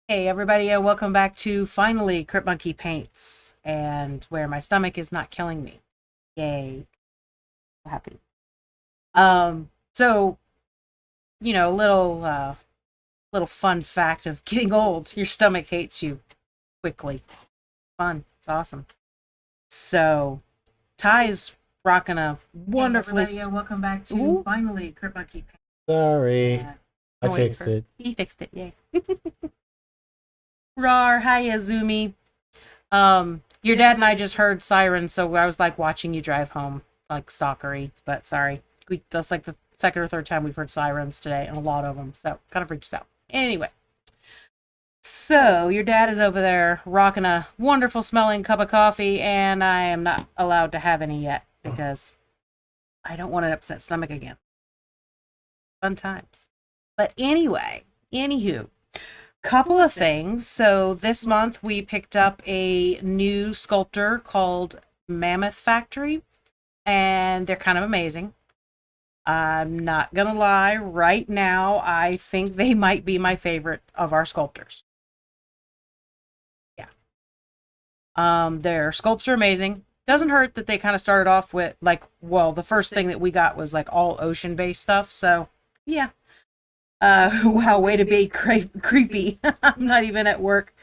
Hey everybody, and welcome back to finally Crypt Monkey Paints, and where my stomach is not killing me. Yay. Happy. So, little fun fact of getting old. Your stomach hates you quickly. Fun. It's awesome. So, Ty's rocking a wonderfully Hey everybody, and welcome back to Ooh. finally Crypt Monkey Paint. Sorry, I fixed it. He fixed it, yay. Rar, hi Azumi. Your dad and I just heard sirens, so I was like watching you drive home, like stalkery. But sorry, that's like the second or third time we've heard sirens today, and a lot of them. So kind of freaked us out. Anyway, so your dad is over there rocking a wonderful smelling cup of coffee, and I am not allowed to have any yet because I don't want an upset stomach again. Fun times. But anyway, anywho. Couple of things. So this month we picked up a new sculptor called Mammoth Factory, and they're kind of amazing. I'm not gonna lie, right now I think they might be my favorite of our sculptors. Yeah. Their sculpts are amazing. Doesn't hurt that they kind of started off with the first thing that we got was like all ocean based stuff, so yeah. Wow, way to be creepy. I'm not even at work.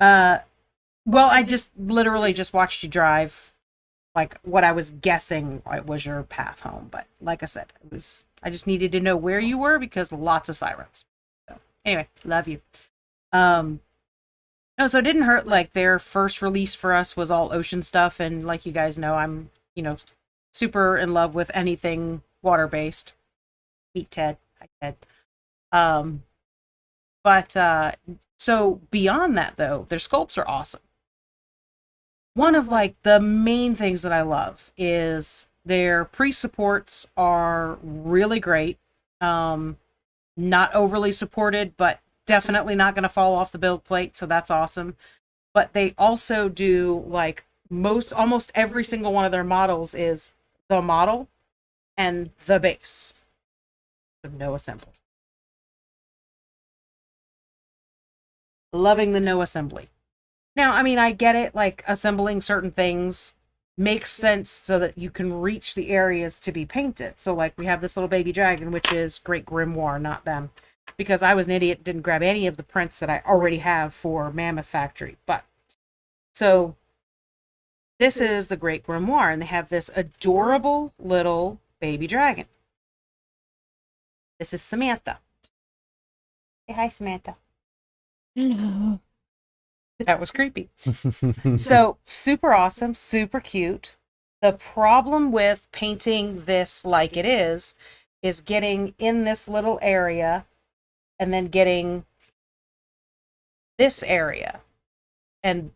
Well, I just literally just watched you drive, like what I was guessing was your path home. But like I said, I just needed to know where you were because lots of sirens. So anyway, love you. No, so it didn't hurt. Like their first release for us was all ocean stuff, and like you guys know, I'm super in love with anything water based. Meet Ted. Hi Ted. Um, but so beyond that though, their sculpts are awesome. One of like the main things that I love is their pre-supports are really great. Not overly supported, but definitely not going to fall off the build plate, so that's awesome. But they also do like almost every single one of their models is the model and the base. No assembly. Loving the no assembly. Now, I mean, I get it, like, assembling certain things makes sense so that you can reach the areas to be painted. So, like, we have this little baby dragon, which is Great Grimoire, not them. Because I was an idiot, didn't grab any of the prints that I already have for Mammoth Factory. But, so, this is the Great Grimoire, and they have this adorable little baby dragon. This is Samantha. Say hi, Samantha. Hello. That was creepy. So, super awesome, super cute. The problem with painting this like it is getting in this little area and then getting this area. And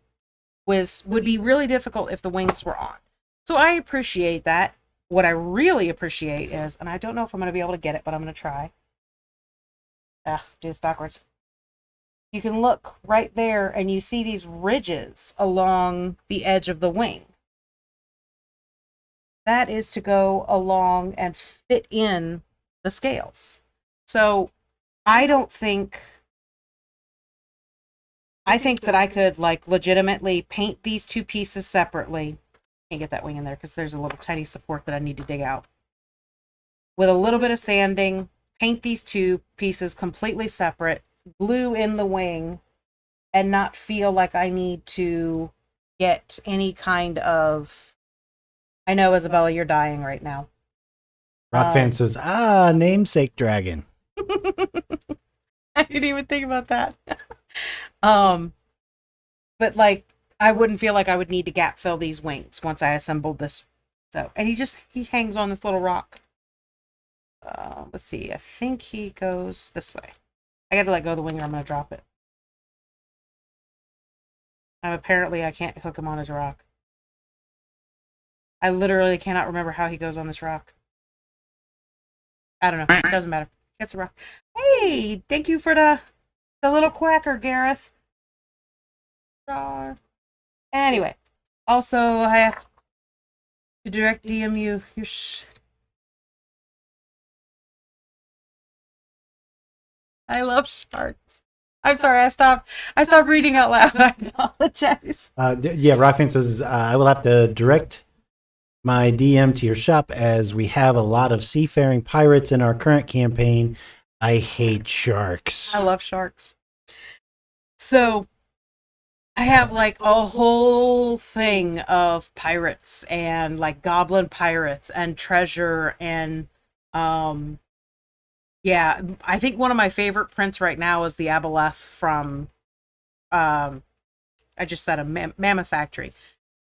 would be really difficult if the wings were on. So I appreciate that. What I really appreciate is, and I don't know if I'm going to be able to get it, but I'm going to try. Ugh, do this backwards. You can look right there and you see these ridges along the edge of the wing. That is to go along and fit in the scales. So I think that I could like legitimately paint these two pieces separately. Can't get that wing in there because there's a little tiny support that I need to dig out. With a little bit of sanding, paint these two pieces completely separate, glue in the wing, and not feel like I need to get any kind of... I know, Isabella, you're dying right now. Rockfan says, namesake dragon. I didn't even think about that. But like, I wouldn't feel like I would need to gap fill these wings once I assembled this. So, and he hangs on this little rock. Let's see, I think he goes this way. I gotta let go of the wing or I'm gonna drop it. Apparently I can't hook him on his rock. I literally cannot remember how he goes on this rock. I don't know. It doesn't matter. Gets a rock. Hey, thank you for the little quacker, Gareth. Anyway, also I have to direct DM you. I love sharks. I'm sorry. I stopped. I stopped reading out loud. I apologize. Yeah, Rockfan says, I will have to direct my DM to your shop as we have a lot of seafaring pirates in our current campaign. I hate sharks. I love sharks. So I have like a whole thing of pirates and like goblin pirates and treasure and yeah, I think one of my favorite prints right now is the Aboleth from I just said a Mammoth Factory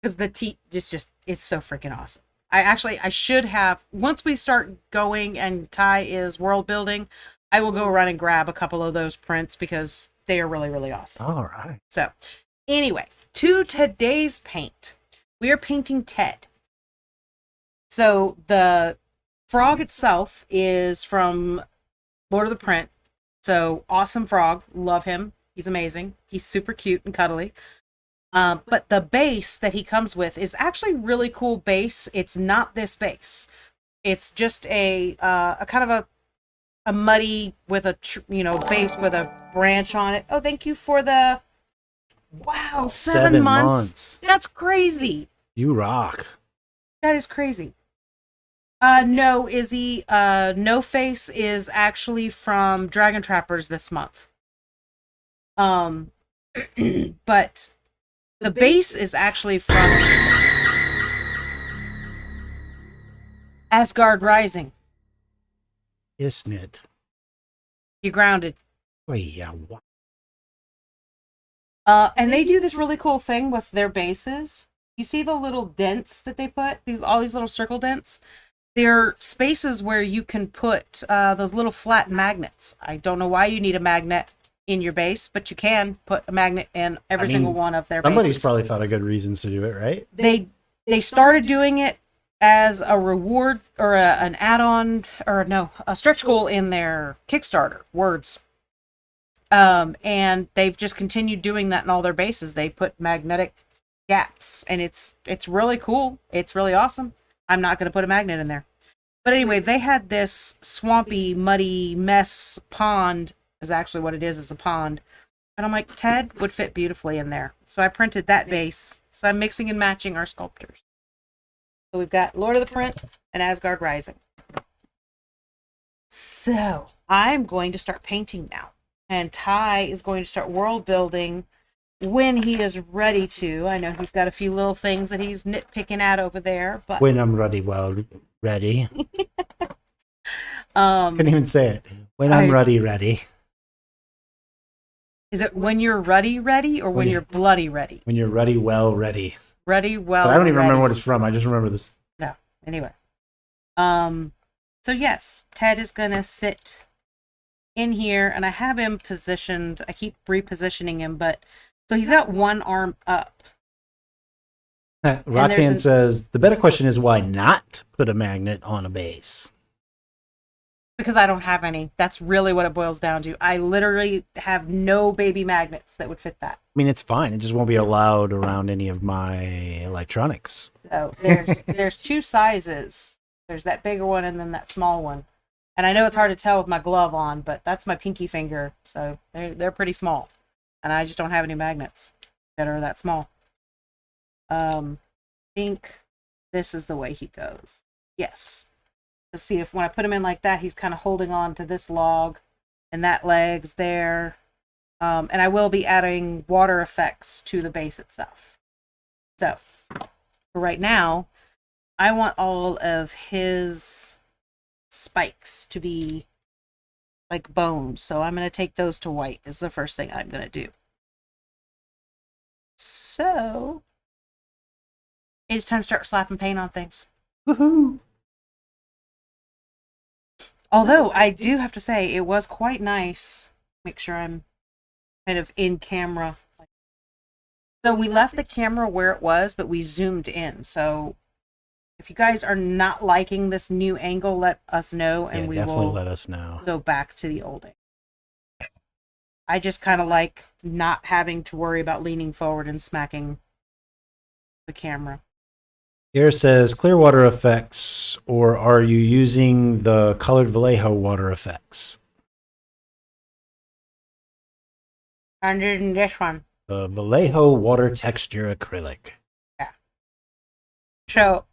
because the teeth just it's so freaking awesome. I should have once we start going and Ty is world building, I will go run and grab a couple of those prints because they are really really awesome. All right. So, anyway, to today's paint. We are painting Ted. So, the frog itself is from Lord of the Print. So, awesome frog. Love him. He's amazing. He's super cute and cuddly. But the base that he comes with is actually really cool base. It's not this base. It's just a kind of a muddy with a base with a branch on it. Oh, thank you for the wow 7 months. That's crazy. You rock. That is crazy. No, Izzy. No Face is actually from Dragon Trappers this month. But the base is actually from Asgard Rising. Isn't it? You grounded. Oh, yeah. What? And they do this really cool thing with their bases. You see the little dents that they put? All these little circle dents? They're spaces where you can put those little flat magnets. I don't know why you need a magnet in your base, but you can put a magnet in every single one of their somebody's bases. probably thought of good reasons to do it, right? They started doing it as a reward or an add-on or no, a stretch goal in their Kickstarter, words. And they've just continued doing that in all their bases. They put magnetic gaps and it's really cool. It's really awesome. I'm not going to put a magnet in there. But anyway, they had this swampy, muddy mess pond is actually what it is a pond. And I'm like, Ted would fit beautifully in there. So I printed that base. So I'm mixing and matching our sculptures. So we've got Lord of the Print and Asgard Rising. So I'm going to start painting now. And Ty is going to start world building when he is ready to. I know he's got a few little things that he's nitpicking at over there. But when I'm ready, ready. Couldn't even say it. When I'm ready. Is it when you're ready, or when you're bloody ready? When you're ready, ready. Ready, well, but I don't even remember what it's from. I just remember this. No. Anyway. So yes, Ted is gonna sit in here, and I have him positioned. I keep repositioning him, but so he's got one arm up. Rocktan says the better question is why not put a magnet on a base? Because I don't have any. That's really what it boils down to. I literally have no baby magnets that would fit that. I mean, it's fine. It just won't be allowed around any of my electronics. So there's two sizes. There's that bigger one and then that small one. And I know it's hard to tell with my glove on, but that's my pinky finger. So they're pretty small. And I just don't have any magnets that are that small. I think this is the way he goes. Yes. Let's see if when I put him in like that, he's kind of holding on to this log and that leg's there. And I will be adding water effects to the base itself. So for right now, I want all of his spikes to be like bones. So I'm going to take those to white is the first thing I'm going to do. So it's time to start slapping paint on things. Woohoo! Although I do have to say it was quite nice. Make sure I'm kind of in camera. So we left the camera where it was, but we zoomed in. So if you guys are not liking this new angle, let us know, and we will let us know. Go back to the old angle. I just kind of like not having to worry about leaning forward and smacking the camera. Here says clear water effects, or are you using the colored Vallejo water effects? And then this one. The Vallejo water texture acrylic. So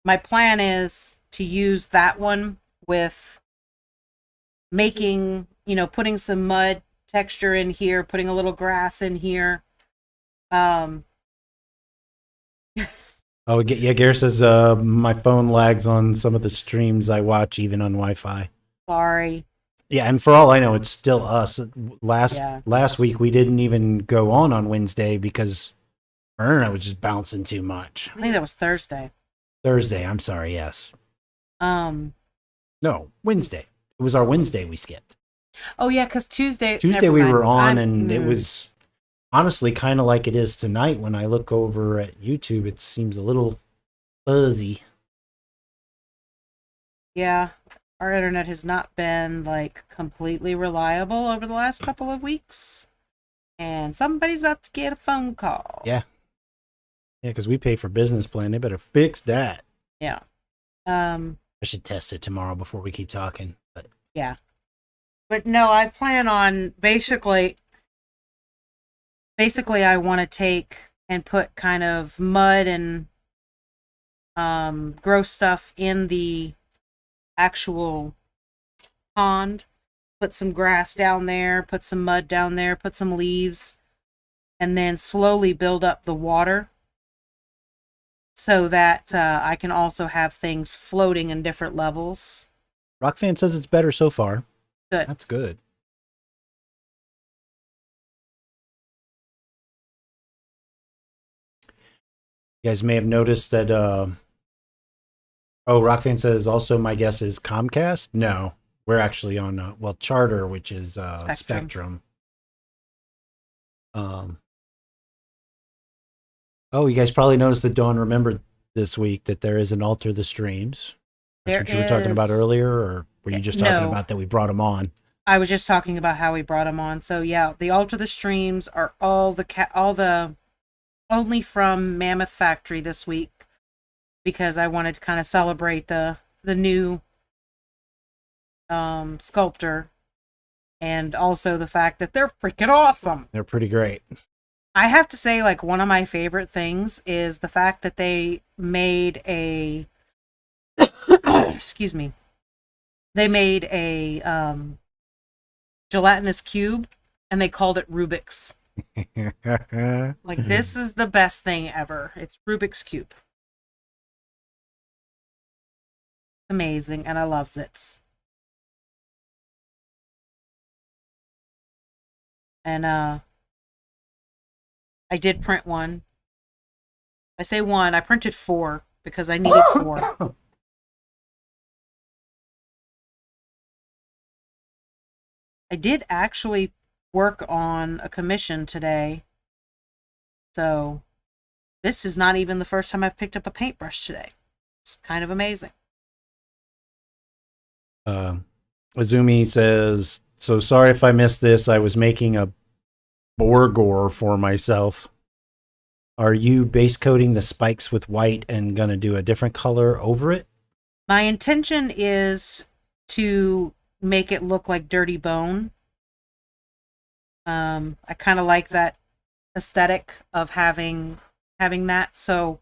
my plan is to use that one with making, putting some mud texture in here, putting a little grass in here. Oh, yeah, Gare says my phone lags on some of the streams I watch, even on Wi-Fi. Sorry. Yeah, and for all I know, it's still us. Yeah. Last week, we didn't even go on Wednesday because our internet was just bouncing too much. I think that was Thursday. Thursday, I'm sorry, yes. No, Wednesday. It was our Wednesday we skipped. Oh, yeah, because Tuesday We were on, and it was honestly kind of like it is tonight. When I look over at YouTube, it seems a little fuzzy. Yeah, our internet has not been, completely reliable over the last couple of weeks. And somebody's about to get a phone call. Yeah. Yeah, because we pay for business plan. They better fix that. Yeah. I should test it tomorrow before we keep talking. But yeah. But no, I plan on basically I want to take and put kind of mud and gross stuff in the actual pond. Put some grass down there, put some mud down there, put some leaves, and then slowly build up the water so that I can also have things floating in different levels. Rockfan says it's better so far. Good. That's good. You guys may have noticed that Rockfan says also my guess is Comcast. No, we're actually on Charter, which is Spectrum. You guys probably noticed that Dawn remembered this week that there is an Alter the Streams. That's what you were talking about earlier, or were you just talking about that we brought them on? I was just talking about how we brought them on. So yeah, the Alter the Streams are only from Mammoth Factory this week, because I wanted to kind of celebrate the new sculptor, and also the fact that they're freaking awesome. They're pretty great. I have to say, one of my favorite things is the fact that they made a excuse me. They made a gelatinous cube, and they called it Rubik's. This is the best thing ever. It's Rubik's Cube. Amazing, and I loves it. And I did print one. I say one, I printed 4 because I needed 4. I did actually work on a commission today. So this is not even the first time I've picked up a paintbrush today. It's kind of amazing. Azumi says, so sorry if I missed this. I was making a Borgor for myself. Are you base coating the spikes with white and gonna do a different color over it? My intention is to make it look like Dirty Bone. I kind of like that aesthetic of having that. So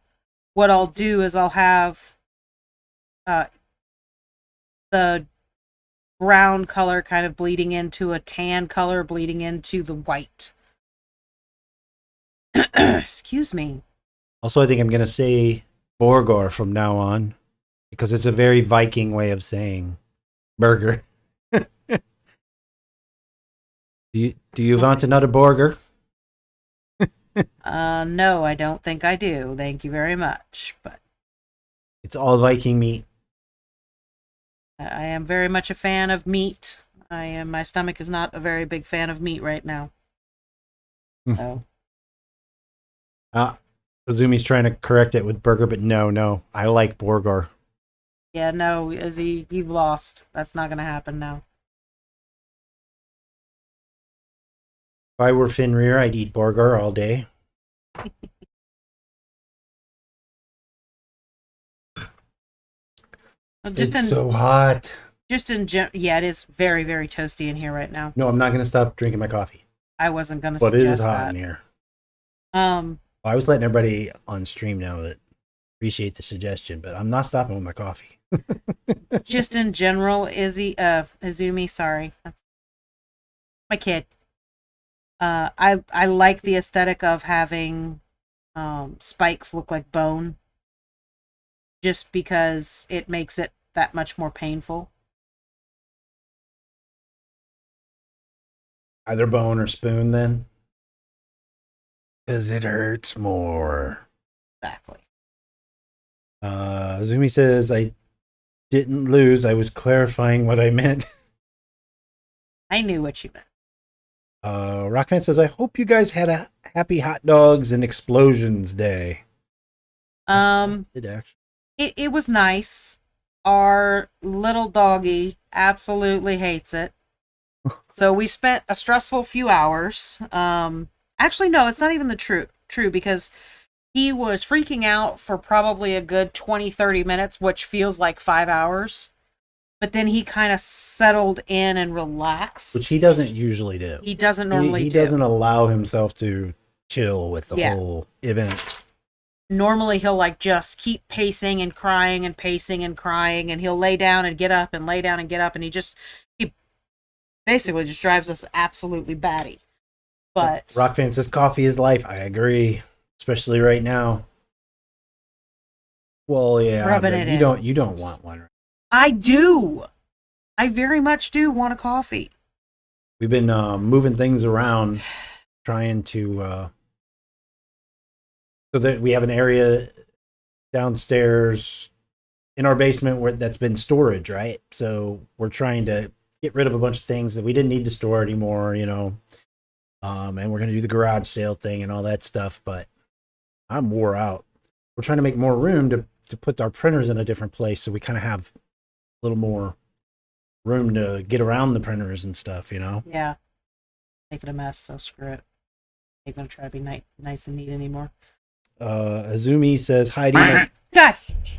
what I'll do is I'll have the brown color kind of bleeding into a tan color, bleeding into the white. Excuse me. Also, I think I'm going to say Borgor from now on, because it's a very Viking way of saying burger. Do you want another burger? No, I don't think I do. Thank you very much. But it's all Viking meat. I am very much a fan of meat. My stomach is not a very big fan of meat right now. So. Azumi's trying to correct it with burger, but no, I like Borgor. Yeah, no, you've lost. That's not gonna happen now. If I were Fenrir, I'd eat Borgor all day. It's so hot. Yeah, it is very, very toasty in here right now. No, I'm not going to stop drinking my coffee. I wasn't gonna But it is suggest hot in that. here. Um, I was letting everybody on stream know that appreciate the suggestion, but I'm not stopping with my coffee. just in general, Izumi, sorry, that's my kid. I like the aesthetic of having spikes look like bone, just because it makes it that much more painful. Either bone or spoon, then, because it hurts more. Exactly. Azumi says, I didn't lose. I was clarifying what I meant. I knew what you meant. Rockfan says, I hope you guys had a happy hot dogs and explosions day. It actually. It was nice. Our little doggy absolutely hates it. So we spent a stressful few hours. Actually, no, it's not even the true because he was freaking out for probably a good 20-30 minutes, which feels like 5 hours. But then he kind of settled in and relaxed. Which he doesn't usually do. He doesn't normally He do. doesn't allow himself to chill with the whole event. Normally he'll like just keep pacing and crying and pacing and crying, and he'll lay down and get up and lay down and get up, and he basically just drives us absolutely batty. But Rockfan says coffee is life. I agree, especially right now. Well, yeah, Rubbing but it in. you don't want one. I do. I very much do want a coffee. We've been moving things around, trying to so that we have an area downstairs in our basement where that's been storage, right? So we're trying to get rid of a bunch of things that we didn't need to store anymore, you know. And we're gonna do the garage sale thing and all that stuff, but I'm wore out. We're trying to make more room to put our printers in a different place, so we kind of have a little more room to get around the printers and stuff, you know. Yeah. Make it a mess, so screw it. Ain't gonna try to be nice and neat anymore. Azumi says, Heidi. God!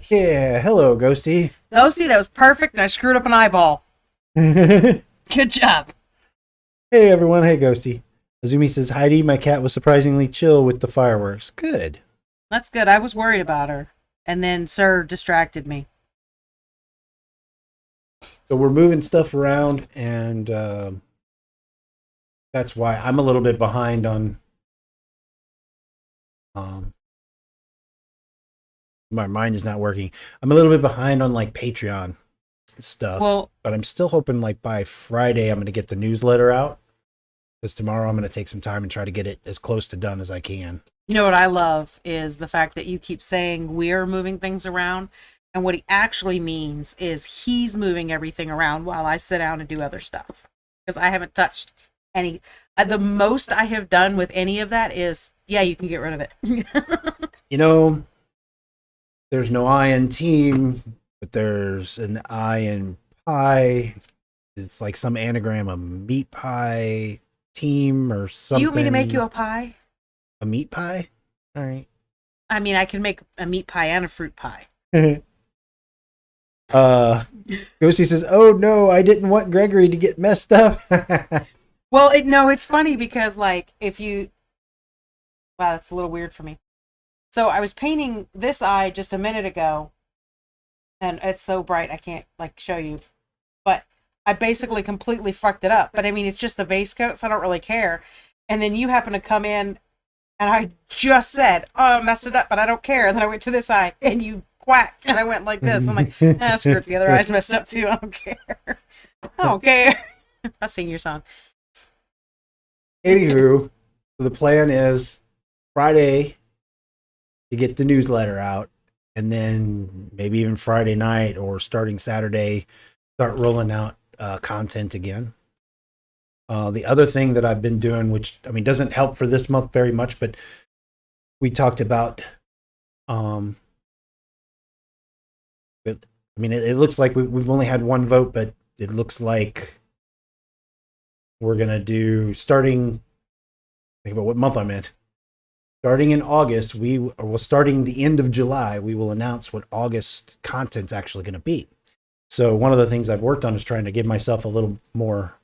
Yeah, hello, Ghosty. Ghosty, that was perfect, and I screwed up an eyeball. Hey, Good job. everyone. Hey, Ghosty. Azumi says, Heidi, my cat was surprisingly chill with the fireworks. Good. That's good. I was worried about her. And then Sir distracted me. So we're moving stuff around, and that's why I'm a little bit behind on my mind is not working. I'm a little bit behind on like Patreon stuff. Well, but I'm still hoping like by Friday I'm going to get the newsletter out, because tomorrow I'm going to take some time and try to get it as close to done as I can. you know what I love is the fact that you keep saying we're moving things around. And what he actually means is he's moving everything around while I sit down and do other stuff. Because I haven't touched any. The most I have done with any of that is, yeah, you can get rid of it. You know, there's no I in team, but there's an I in pie. It's like some anagram of meat pie team or something. Do you want me to make you a pie? A meat pie? All right. I mean, I can make a meat pie and a fruit pie. Ghosty says, oh no, I didn't want Gregory to get messed up. Well, it's funny because, like, wow, that's a little weird for me. So I was painting this eye just a minute ago, and it's so bright I can't, like, show you. But I basically completely fucked it up. But, I mean, it's just the base coat, so I don't really care. And then you happen to come in, and I just said, oh, I messed it up, but I don't care. And then I went to this eye, and you quacked, and I went like this. I'm like, screw it, the other eye's messed up too. I don't care. I don't care. I'll sing your song. Anywho, the plan is Friday to get the newsletter out, and then maybe even Friday night or starting Saturday, start rolling out content again. The other thing that I've been doing, which I mean doesn't help for this month very much, but we talked about. It looks like we've only had one vote, but it looks like we're gonna do starting. Think about what month I'm in. Starting in August, starting the end of July, we will announce what August content's actually going to be. So one of the things I've worked on is trying to give myself a little more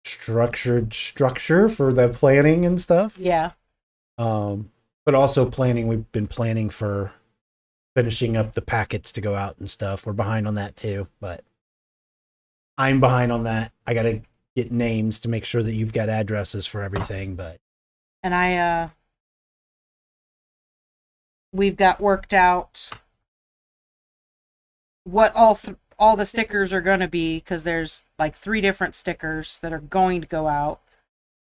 structured structure for the planning and stuff. Yeah. But also planning. We've been planning for finishing up the packets to go out and stuff. We're behind on that too, but I'm behind on that. I gotta get names to make sure that you've got addresses for everything. But And we've got worked out what all the stickers are going to be, because there's like 3 different stickers that are going to go out.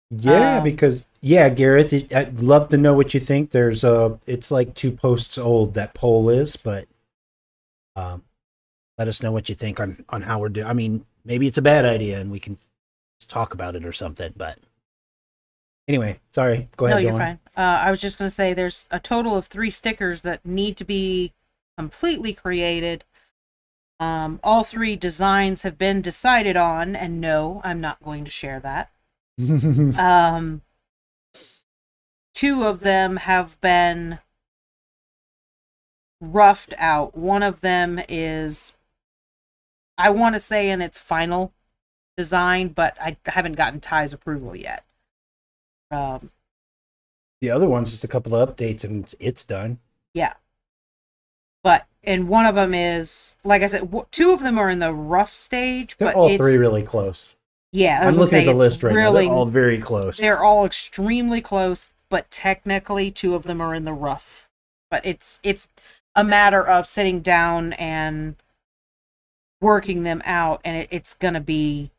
yeah, because Gareth, I'd love to know what you think. There's it's like 2 posts old, that poll is, but let us know what you think on how we're doing. I mean, maybe it's a bad idea and we can talk about it or something. But anyway, sorry. Go ahead. No, you're fine. I was just going to say there's a total of 3 stickers that need to be completely created. All 3 designs have been decided on, and no, I'm not going to share that. 2 of them have been roughed out. One of them is, I want to say, in its final design, but I haven't gotten Ty's approval yet. The other one's just a couple of updates and it's done. Yeah. And one of them is, like I said, 2 of them are in the rough stage. They're but all 3 really close. Yeah, I'm looking at the list right now. They're all very close. They're all extremely close, but technically 2 of them are in the rough. But it's a matter of sitting down and working them out, and it's going to be,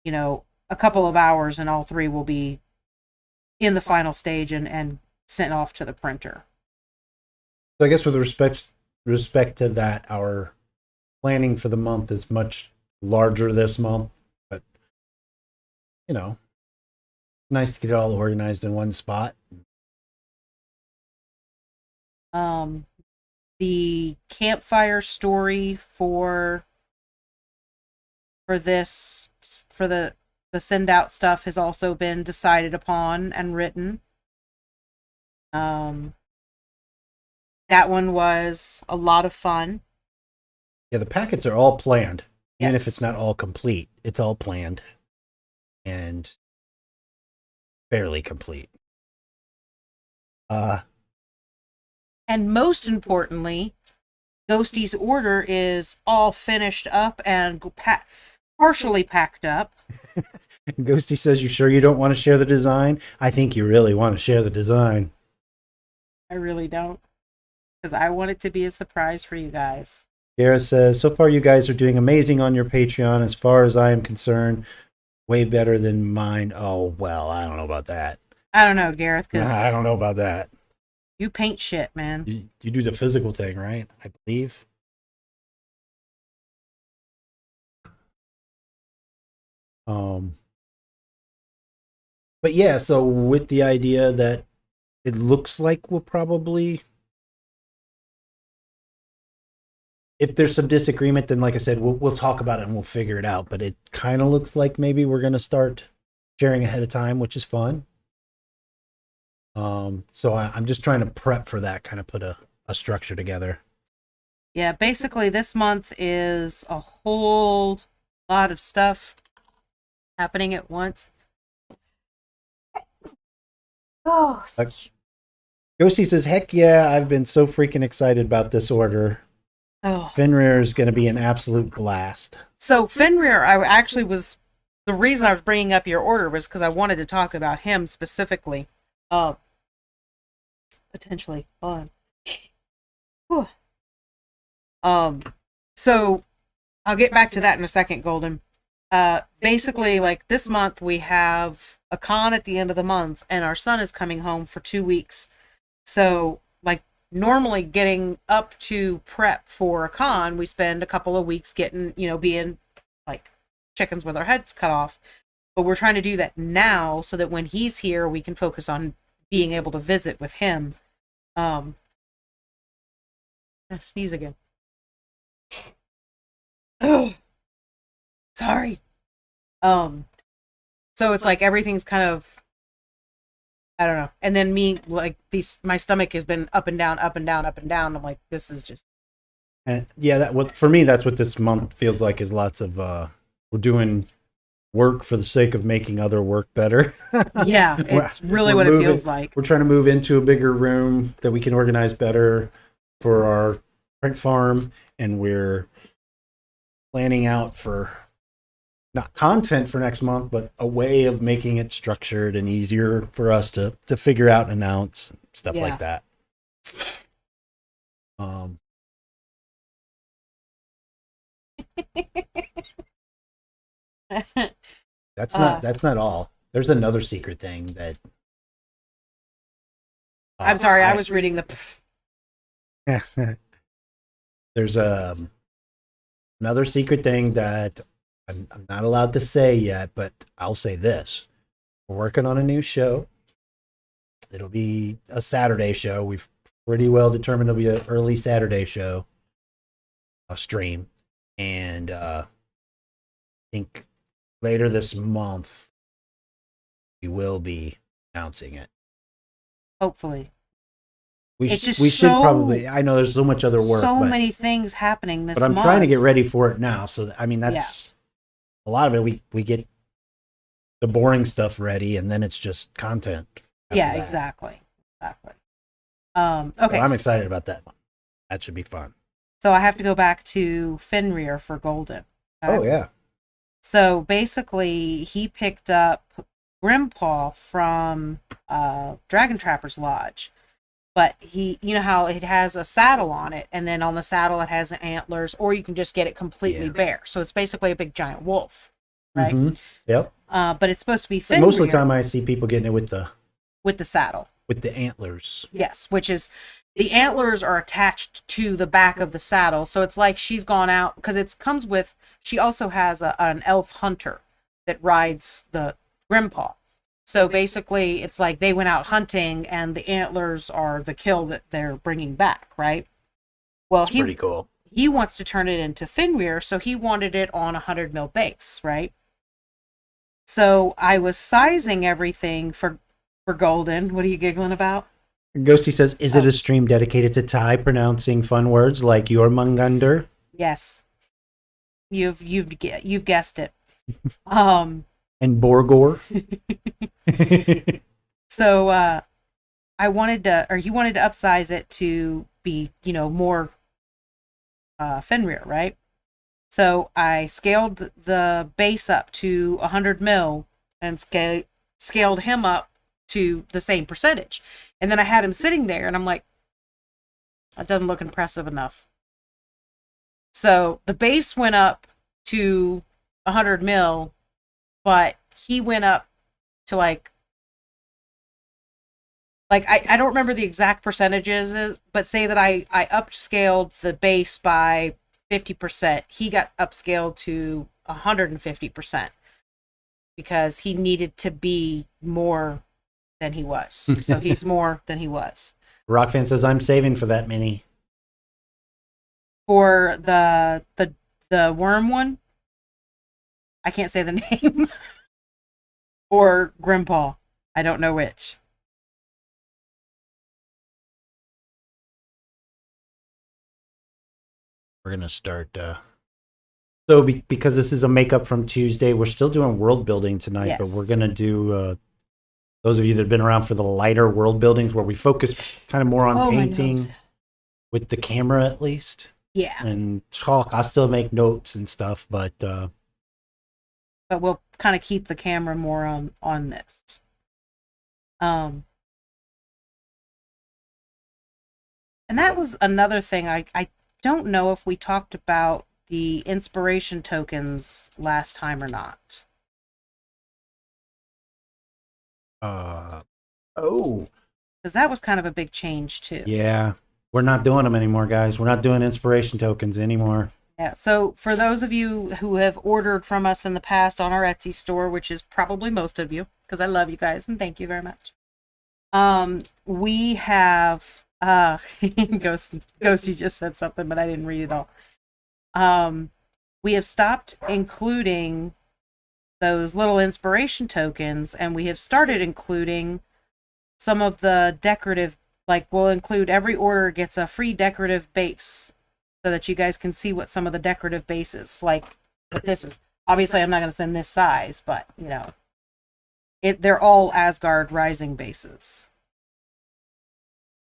a couple of hours, and all 3 will be in the final stage and sent off to the printer. So I guess with respect to that, our planning for the month is much larger this month, but nice to get it all organized in one spot. The campfire story for the send out stuff has also been decided upon and written. That one was a lot of fun. Yeah, the packets are all planned. Even Yes. if it's not all complete, it's all planned and fairly complete. And most importantly, Ghosty's order is all finished up and partially packed up. Ghosty says, "You sure you don't want to share the design?" I think you really want to share the design. I really don't, because I want it to be a surprise for you guys. Gareth says, "So far you guys are doing amazing on your Patreon. As far as I am concerned, way better than mine." Oh, well, I don't know about that. I don't know, Gareth, because I don't know about that. you paint shit, man. You do the physical thing, right? I believe. But yeah, so with the idea that it looks like we'll probably, if there's some disagreement, then like I said, we'll talk about it and we'll figure it out. But it kind of looks like maybe we're going to start sharing ahead of time, which is fun. So I'm just trying to prep for that, kind of put a structure together. Yeah, basically this month is a whole lot of stuff happening at once. Oh, Ghosty says, "Heck yeah, I've been so freaking excited about this order. Fenrir is going to be an absolute blast." So Fenrir, I actually was, the reason I was bringing up your order was because I wanted to talk about him specifically. Potentially. Hold on. Whew. So I'll get back to that in a second, Golden. Basically, like this month we have a con at the end of the month, and our son is coming home for 2 weeks. So, like, normally getting up to prep for a con, we spend a couple of weeks getting, being like chickens with our heads cut off. But we're trying to do that now so that when he's here, we can focus on being able to visit with him. I sneeze again. Oh, sorry. So it's like everything's kind of, I don't know. And then me, like, my stomach has been up and down, up and down, up and down. I'm like, this is just. And yeah, for me, that's what this month feels like, is lots of, we're doing work for the sake of making other work better. Yeah, it's really We're what it moving- feels like. We're trying to move into a bigger room that we can organize better for our print farm, and we're planning out for not content for next month, but a way of making it structured and easier for us to figure out and announce stuff Yeah. like that. That's not all. There's another secret thing that I'm sorry, I was reading the. there's another secret thing that I'm not allowed to say yet, but I'll say this. We're working on a new show. It'll be a Saturday show. We've pretty well determined it'll be an early Saturday show, a stream. And I think later this month, we will be announcing it. Hopefully. We It's should just probably, I know there's so much other work, so but, many things happening this but I'm month. trying to get ready for it now. So, I mean, that's a lot of it. We get the boring stuff ready, and then it's just content. after Yeah, that. exactly. Okay. So I'm excited about that one. That should be fun. So I have to go back to Fenrir for Golden. Okay? Oh, yeah. So basically, he picked up Grimpaw from Dragon Trapper's Lodge. But you know how it has a saddle on it, and then on the saddle it has antlers, or you can just get it completely bare. So it's basically a big giant wolf, right? Mm-hmm. Yep. But it's supposed to be But Fenrir most of the time, I see people getting it with the saddle. antlers. Yes, which is the antlers are attached to the back of the saddle, so it's like she's gone out because it comes with. She also has an elf hunter that rides the Grimpaw. So basically, it's like they went out hunting, and the antlers are the kill that they're bringing back, right? Well, It's pretty cool. He wants to turn it into Fenrir, so he wanted it on a 100 mil base, right? So I was sizing everything for Golden. What are you giggling about? Ghosty says, "Is it a stream dedicated to Ty pronouncing fun words like your Mungunder?" Yes, you've guessed it. And Borgor. So he wanted to upsize it to be, more Fenrir, right? So I scaled the base up to 100 mil and scaled him up to the same percentage. And then I had him sitting there, and I'm like, that doesn't look impressive enough. So the base went up to 100 mil, but he went up to like I don't remember the exact percentages, but say that I upscaled the base by 50%. He got upscaled to 150% because he needed to be more than he was. So he's more than he was. Rockfan says, "I'm saving for that mini." For the worm one, I can't say the name. Or Grimpaw. I don't know which. We're gonna start. So because this is a makeup from Tuesday, we're still doing world building tonight, but Yes. we're gonna do. Those of you that have been around for the lighter world buildings, where we focus kind of more on Oh, my painting nose. with the camera at least, Yeah. and talk. I still make notes and stuff, but But we'll kind of keep the camera more on this. And that was another thing. I don't know if we talked about the inspiration tokens last time or not. oh Because that was kind of a big change too. yeah, we're not doing them anymore, guys. We're not doing inspiration tokens anymore. Yeah, so for those of you who have ordered from us in the past on our Etsy store, which is probably most of you, because I love you guys and thank you very much. We have Ghosty just said something, but I didn't read it all. We have stopped including those little inspiration tokens, and we have started including some of the decorative, like we'll include every order gets a free decorative base so that you guys can see what some of the decorative bases, like what this is. Obviously, I'm not going to send this size, but, you know, they're all Asgard Rising bases.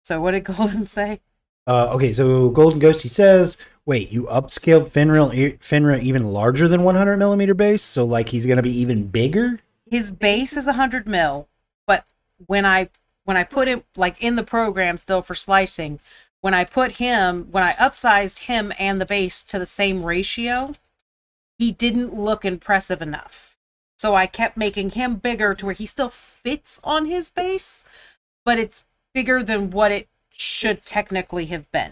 So what did Golden say? Okay, so Golden Ghost, he says, wait, you upscaled Finra even larger than 100 millimeter base? So, like, he's going to be even bigger? His base is 100 mil, but when I put him, like, in the program still for slicing, when I upsized him and the base to the same ratio, he didn't look impressive enough. So I kept making him bigger to where he still fits on his base, but it's bigger than what it should technically have been.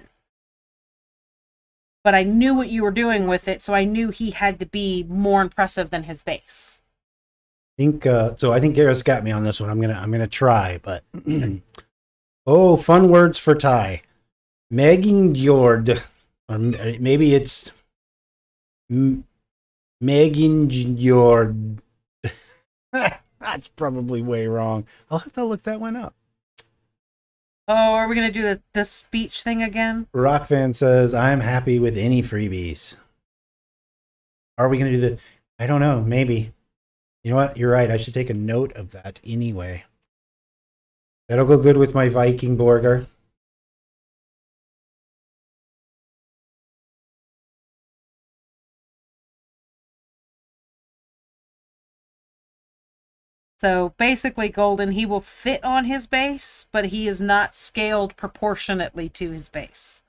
But I knew what you were doing with it, so I knew he had to be more impressive than his base. I think Gareth's got me on this one. I'm gonna try, but oh, fun words for Ty. Megingjord, or maybe it's Megingjord. That's probably way wrong. I'll have to look that one up. Oh, are we going to do the speech thing again? Rockfan says, I'm happy with any freebies. Are we going to do I don't know. Maybe. You know what? You're right. I should take a note of that anyway. That'll go good with my Viking Borger. So basically, Golden, he will fit on his base, but he is not scaled proportionately to his base.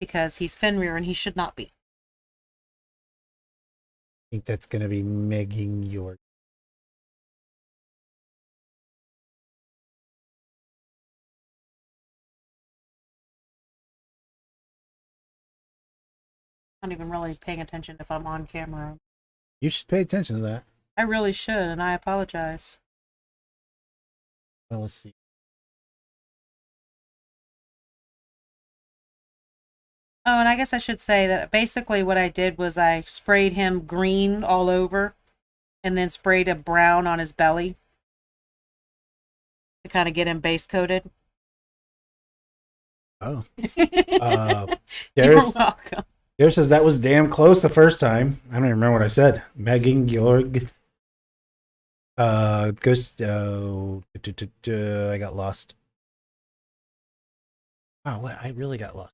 Because he's Fenrir and he should not be. I think that's going to be Megingjord. I'm not even really paying attention if I'm on camera. You should pay attention to that. I really should, and I apologize. Well, let's see. Oh, and I guess I should say that basically what I did was I sprayed him green all over and then sprayed a brown on his belly to kind of get him base coated. Oh. You're welcome. Gareth says that was damn close the first time. I don't even remember what I said. Megingjord. Ghost. I got lost. Wow, what? I really got lost.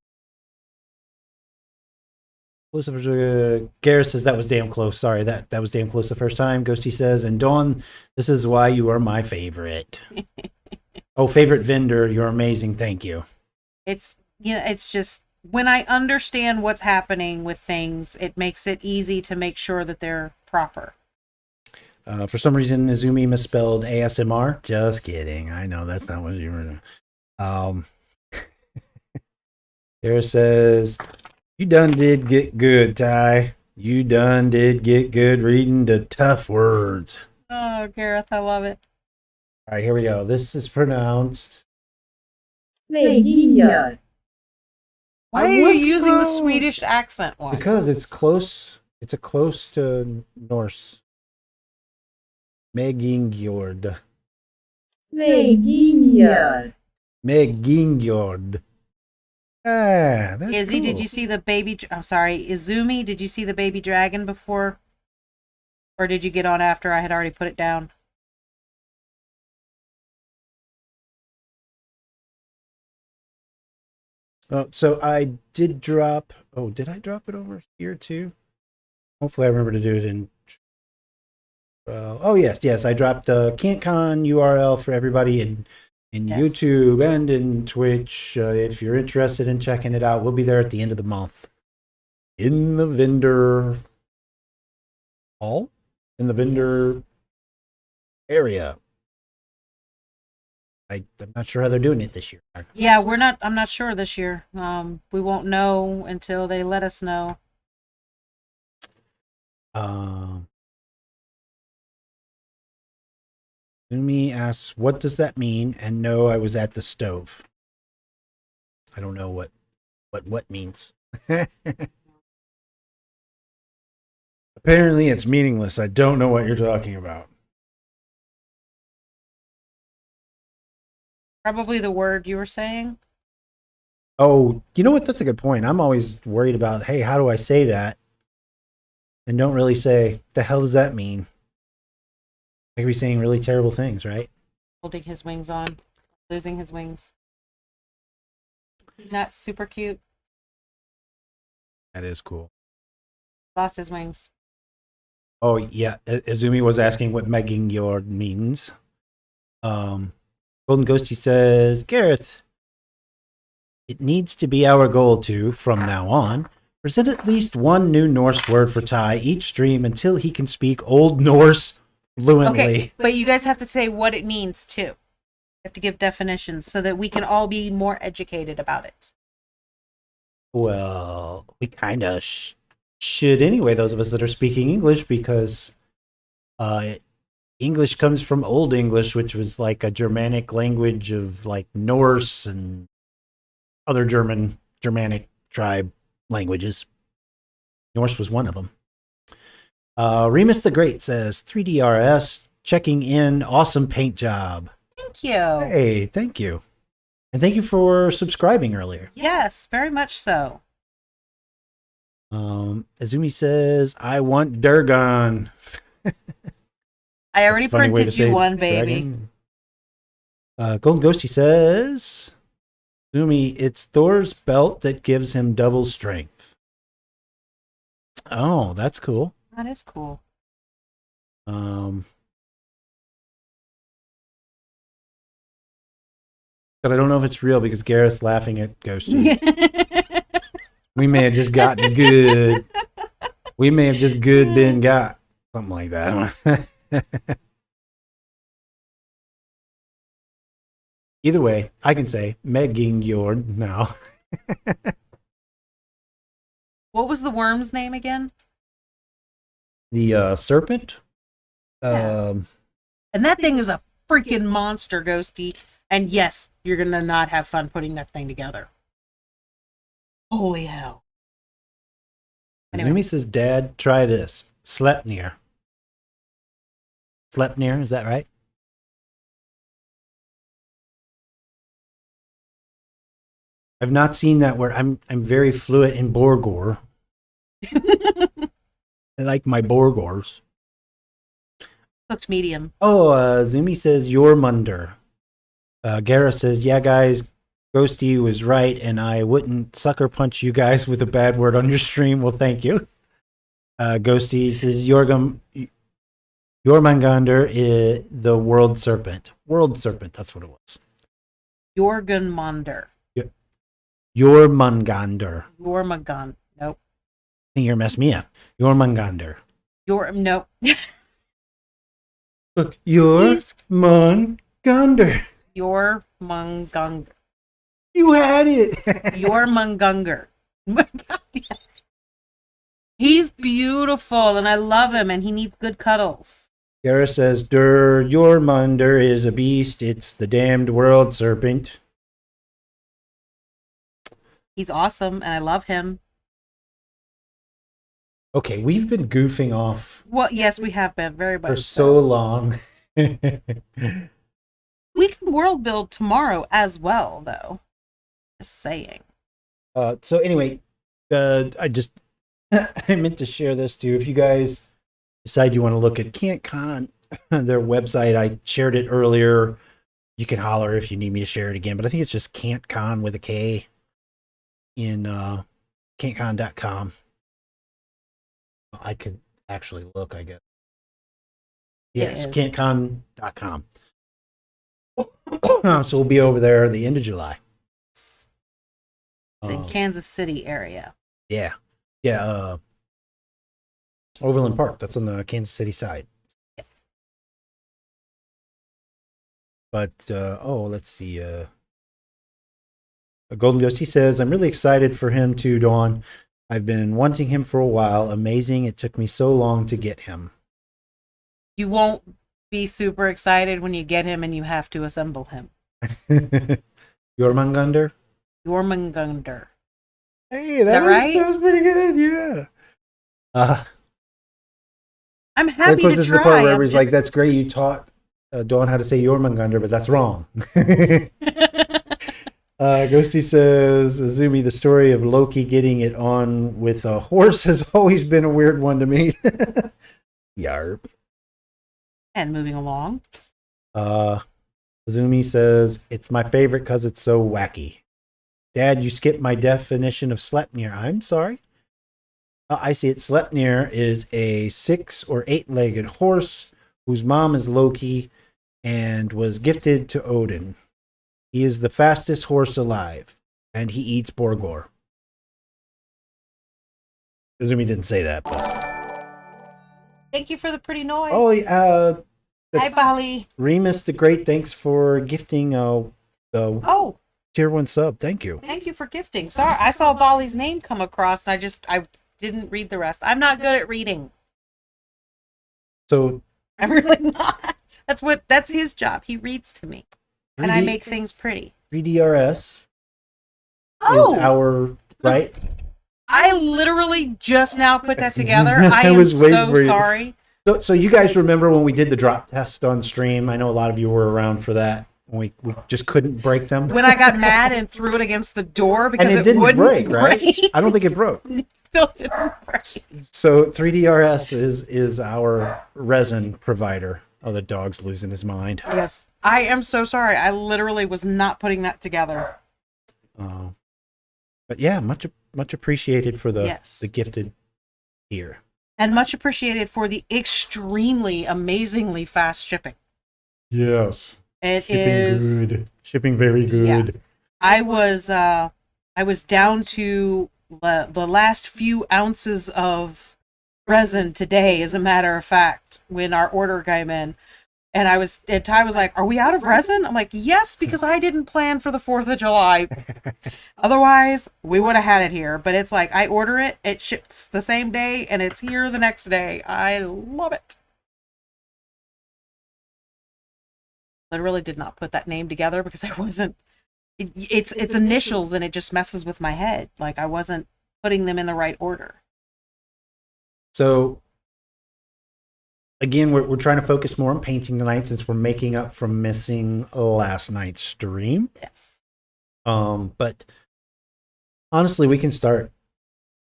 Gareth says that was damn close. Sorry, that was damn close the first time. Ghosty says, and Dawn, this is why you are my favorite. Oh, favorite vendor. You're amazing. Thank you. It's just when I understand what's happening with things, it makes it easy to make sure that they're proper. For some reason, Izumi misspelled ASMR. Just kidding. I know that's not what you were doing. Gareth says, you done did get good, Ty. You done did get good reading the tough words. Oh, Gareth, I love it. All right, here we go. This is pronounced. Why are you using the Swedish accent one? Because it's close. It's a close to Norse. Megingjord. Megingjord. Ah, that's Izzy, cool. did you see the baby? I'm sorry, Izumi, did you see the baby dragon before? Or did you get on after I had already put it down? Oh, so I did drop. Oh, did I drop it over here too? Hopefully, I remember to do it in. Oh yes, I dropped CanCon URL for everybody in Yes. YouTube and in Twitch. If you're interested in checking it out, we'll be there at the end of the month in the vendor hall, in the vendor area. I'm not sure how they're doing it this year. Yeah, I'm not sure this year. We won't know until they let us know. Umi asks, what does that mean? And no, I was at the stove. I don't know what means. Apparently it's meaningless. I don't know what you're talking about. Probably the word you were saying. Oh, you know what? That's a good point. I'm always worried about, hey, how do I say that? and don't really say, what the hell does that mean? They could be saying really terrible things, right? Holding his wings on, losing his wings. Isn't that super cute? That is cool. Lost his wings. Oh, yeah. Izumi was asking what megging your means. Golden Ghosty says, Gareth, it needs to be our goal to, from now on, present at least one new Norse word for Ty each stream until he can speak Old Norse fluently. Okay, but you guys have to say what it means too. You have to give definitions so that we can all be more educated about it. Well, we kind of should anyway, those of us that are speaking English, because English comes from Old English, which was like a Germanic language of like Norse and other Germanic tribe languages. Norse was one of them. Remus the Great says, 3DRS, checking in, awesome paint job. Thank you. Hey, thank you. And thank you for subscribing earlier. Yes, very much so. Azumi says, I want Durgon. I already Funny way to printed you say one, baby. dragon. Golden Ghosty says, Azumi, it's Thor's belt that gives him double strength. Oh, that's cool. That is cool. But I don't know if it's real because Gareth's laughing at Ghosty. We may have just gotten good. We may have just good been got. Something like that. Either way, I can say Megging Jord now. What was the worm's name again? The serpent? Yeah. And that thing is a freaking monster, Ghosty. And yes, you're going to not have fun putting that thing together. Holy hell. Azumi Anyway. says, Dad, try this. Sleipnir. Sleipnir, is that right? I've not seen that word. I'm very fluent in Borgor. I like my Borgors. Cooked medium. Oh, Zumi says, Jormunder. Gara says, yeah, guys, Ghosty was right, and I wouldn't sucker punch you guys with a bad word on your stream. Well, thank you. Ghosty says, Jormungandr is the world serpent. World serpent, that's what it was. Jormungandr. Jormungandr. Jormungandr. Nope. I think you're messing me up. Jormungandr. Nope. Look, Jormungandr. Jormungandr. You had it. Jormungandr. He's beautiful, and I love him, and he needs good cuddles. Gara says, Jormungandr is a beast. It's the damned world serpent. He's awesome, and I love him. Okay, we've been goofing off Well, yes, we have been very much for so long. We can world build tomorrow as well, though. Just saying. So anyway, I just I meant to share this too. If you guys decide you want to look at Can'tCon, their website, I shared it earlier. You can holler if you need me to share it again, but I think it's just Can'tCon with a K in Can'tCon.com. I could actually look, I guess. Yes, Can'tCon.com. So we'll be over there at the end of July. It's in Kansas City area. Yeah. Yeah. Overland Park. That's on the Kansas City side. Yep. But, let's see. Golden Ghost, he says, I'm really excited for him too, Dawn. I've been wanting him for a while. Amazing. It took me so long to get him. You won't be super excited when you get him and you have to assemble him. Jormungandr? Jormungandr. Hey, that right? That was pretty good, yeah. I'm happy of course, to this try. is the part where I'm everybody's like, that's great. You taught Dawn how to say Jormungandr, but that's wrong. Ghosty says, Azumi, the story of Loki getting it on with a horse has always been a weird one to me. Yarp. And moving along. Azumi says, it's my favorite because it's so wacky. Dad, you skipped my definition of Sleipnir. I'm sorry. I see it. Sleipnir is a 6 or 8-legged horse whose mom is Loki and was gifted to Odin. He is the fastest horse alive, and he eats Borgor. Azumi didn't say that, but... Thank you for the pretty noise. Oh, Hi, Bali. Remus the Great, thanks for gifting the Oh, tier 1 sub. Thank you. thank you for gifting. Sorry, I saw Bali's name come across, and I didn't read the rest. I'm not good at reading. So I'm really not. That's his job. He reads to me, and I 3D make things pretty. 3DRS is Oh, our right. I literally just now put that together. I I am was waiting so for you. sorry. So you guys remember when we did the drop test on stream? I know a lot of you were around for that. We just couldn't break them. When I got mad and threw it against the door because and it didn't wouldn't break, right? I don't think it broke. It still didn't break. So 3DRS is our resin provider. Oh, the dog's losing his mind. Yes, I am so sorry. I literally was not putting that together. But yeah, much appreciated for the gifted here. And much appreciated for the extremely, amazingly fast shipping. Yes. It Shipping is good. Shipping very good. Yeah. I was down to the last few ounces of resin today, as a matter of fact, when our order came in. And Ty was like, "Are we out of resin?" I'm like, "Yes, because I didn't plan for the 4th of July. Otherwise, we would have had it here." But it's like, I order it, it ships the same day, and it's here the next day. I love it. Literally did not put that name together because I wasn't. It's initials, and it just messes with my head. Like, I wasn't putting them in the right order. So again, we're trying to focus more on painting tonight since we're making up from missing last night's stream. Yes. But honestly, we can start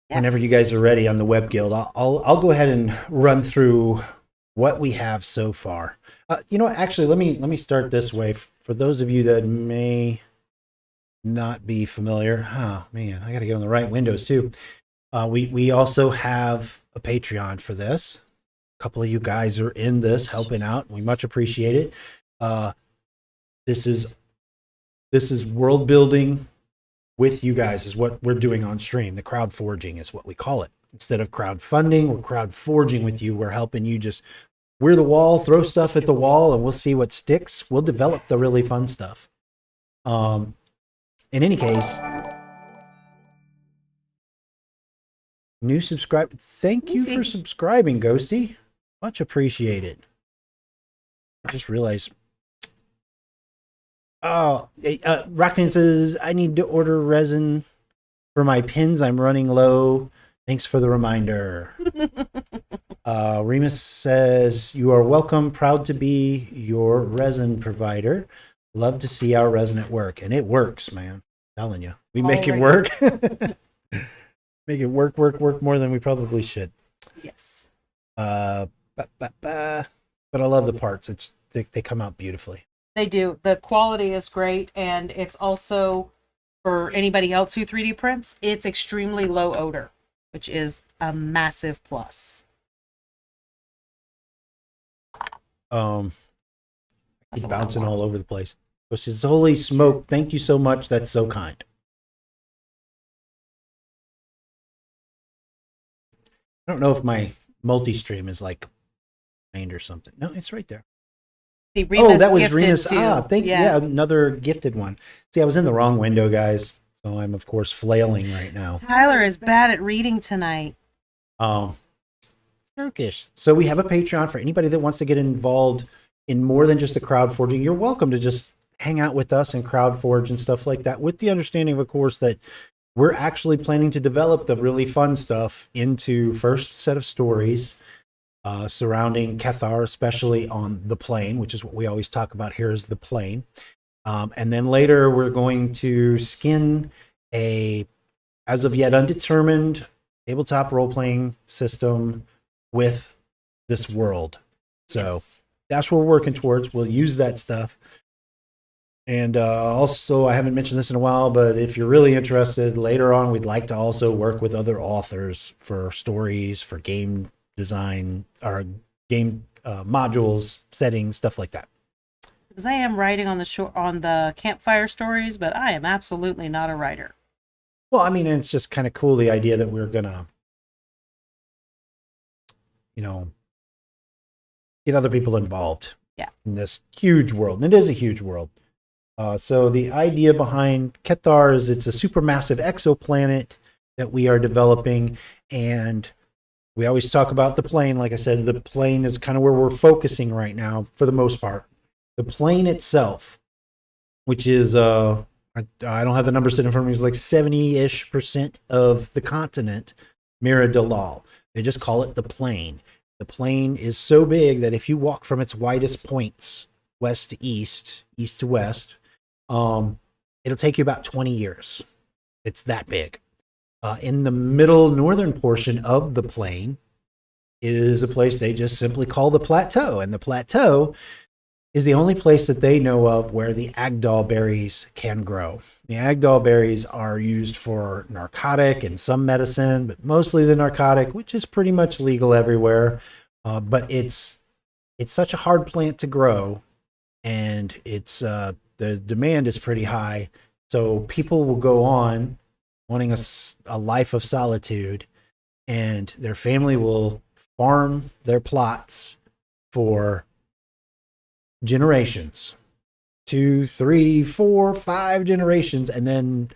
whenever you guys are ready on the Web Guild. I'll go ahead and run through what we have so far. You know what? Actually, let me start this way. For those of you that may not be familiar, oh man, I got to get on the right Windows too. We also have a Patreon for this. A couple of you guys are in this helping out. We much appreciate it. This is world building with you guys is what we're doing on stream. The crowd forging is what we call it. Instead of crowdfunding, we're crowd forging with you. We're helping you just we're the wall, throw stuff at the wall, and we'll see what sticks. We'll develop the really fun stuff. In any case, new subscribe. Thank you for subscribing, Ghosty. Much appreciated. I just realized. Oh, Rockman says, I need to order resin for my pins. I'm running low. Thanks for the reminder. Remus says, you are welcome. Proud to be your resin provider. Love to see our resin at work. And it works, man. I'm telling you. We make it work. Make it work more than we probably should. Yes. But I love the parts. They come out beautifully. They do. The quality is great, and it's also, for anybody else who 3D prints, it's extremely low odor, which is a massive plus. Keep bouncing all over the place. This is holy smoke. Thank you so much. That's so kind. I don't know if my multi-stream is like behind or something. No, it's right there. Oh, that was Remus. Too. Yeah, another gifted one. See, I was in the wrong window, guys. So I'm, of course, flailing right now. Tyler is bad at reading tonight. Turkish. So we have a Patreon for anybody that wants to get involved in more than just the crowd forging. You're welcome to just hang out with us and crowd forge and stuff like that, with the understanding, of course, that we're actually planning to develop the really fun stuff into first set of stories surrounding Cathar, especially on the plane, which is what we always talk about here is the plane. And then later we're going to skin a, as of yet undetermined, tabletop role-playing system with this world. So Yes. that's what we're working towards. We'll use that stuff. And also, I haven't mentioned this in a while, but if you're really interested, later on, we'd like to also work with other authors for stories, for game design, or game modules, settings, stuff like that. Because I am writing on the campfire stories, but I am absolutely not a writer. Well, I mean, it's just kind of cool, the idea that we're gonna, get other people involved. Yeah. In this huge world, and it is a huge world. So the idea behind Kethar is it's a supermassive exoplanet that we are developing, and we always talk about the plane. Like I said, the plane is kind of where we're focusing right now for the most part. The plane itself, which is I don't have the numbers sitting in front of me, it's like 70-ish% of the continent, Mira Dalal. They just call it the plane. The plane is so big that if you walk from its widest points, west to east, east to west, it'll take you about 20 years. It's that big. In the middle northern portion of the plane is a place they just simply call the plateau. And the plateau is the only place that they know of where the Agdal berries can grow. The Agdal berries are used for narcotic and some medicine, but mostly the narcotic, which is pretty much legal everywhere. But it's such a hard plant to grow, and it's the demand is pretty high. So people will go on wanting a life of solitude, and their family will farm their plots for generations, 2, 3, 4, 5 generations. And then,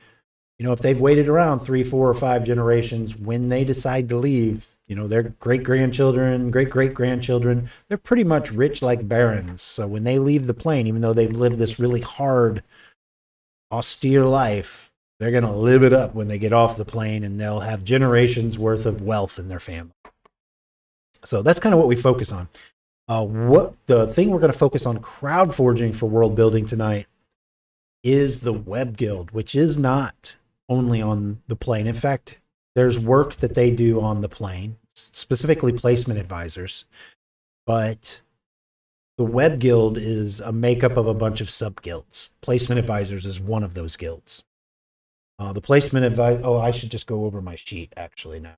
if they've waited around 3, 4, or 5 generations, when they decide to leave, their great-grandchildren, great-great-grandchildren, they're pretty much rich like barons. So when they leave the plane, even though they've lived this really hard, austere life, they're going to live it up when they get off the plane, and they'll have generations worth of wealth in their family. So that's kind of what we focus on. What the thing we're going to focus on crowd forging for world building tonight is the Web Guild, which is not only on the plane. In fact, there's work that they do on the plane, specifically placement advisors. But the Web Guild is a makeup of a bunch of sub guilds. Placement advisors is one of those guilds. The placement advisor. Oh, I should just go over my sheet actually now.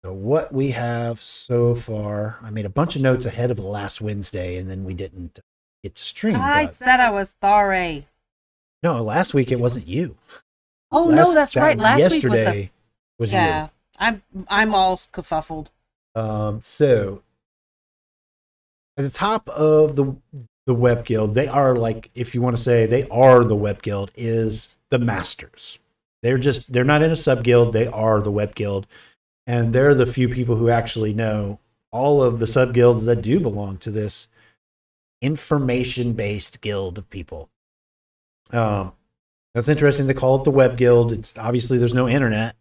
So what we have so far, I made a bunch of notes ahead of the last Wednesday, and then we didn't get to stream. I said I was sorry. No, last week it wasn't you. Oh no, that's right. Last week was yeah. you. I'm all kerfuffled. So at the top of the Web Guild, they are like, if you want to say they are the Web Guild, is the masters. They're not in a sub guild. They are the Web Guild. And they're the few people who actually know all of the sub guilds that do belong to this information-based guild of people. That's interesting to call it the Web Guild. It's obviously there's no internet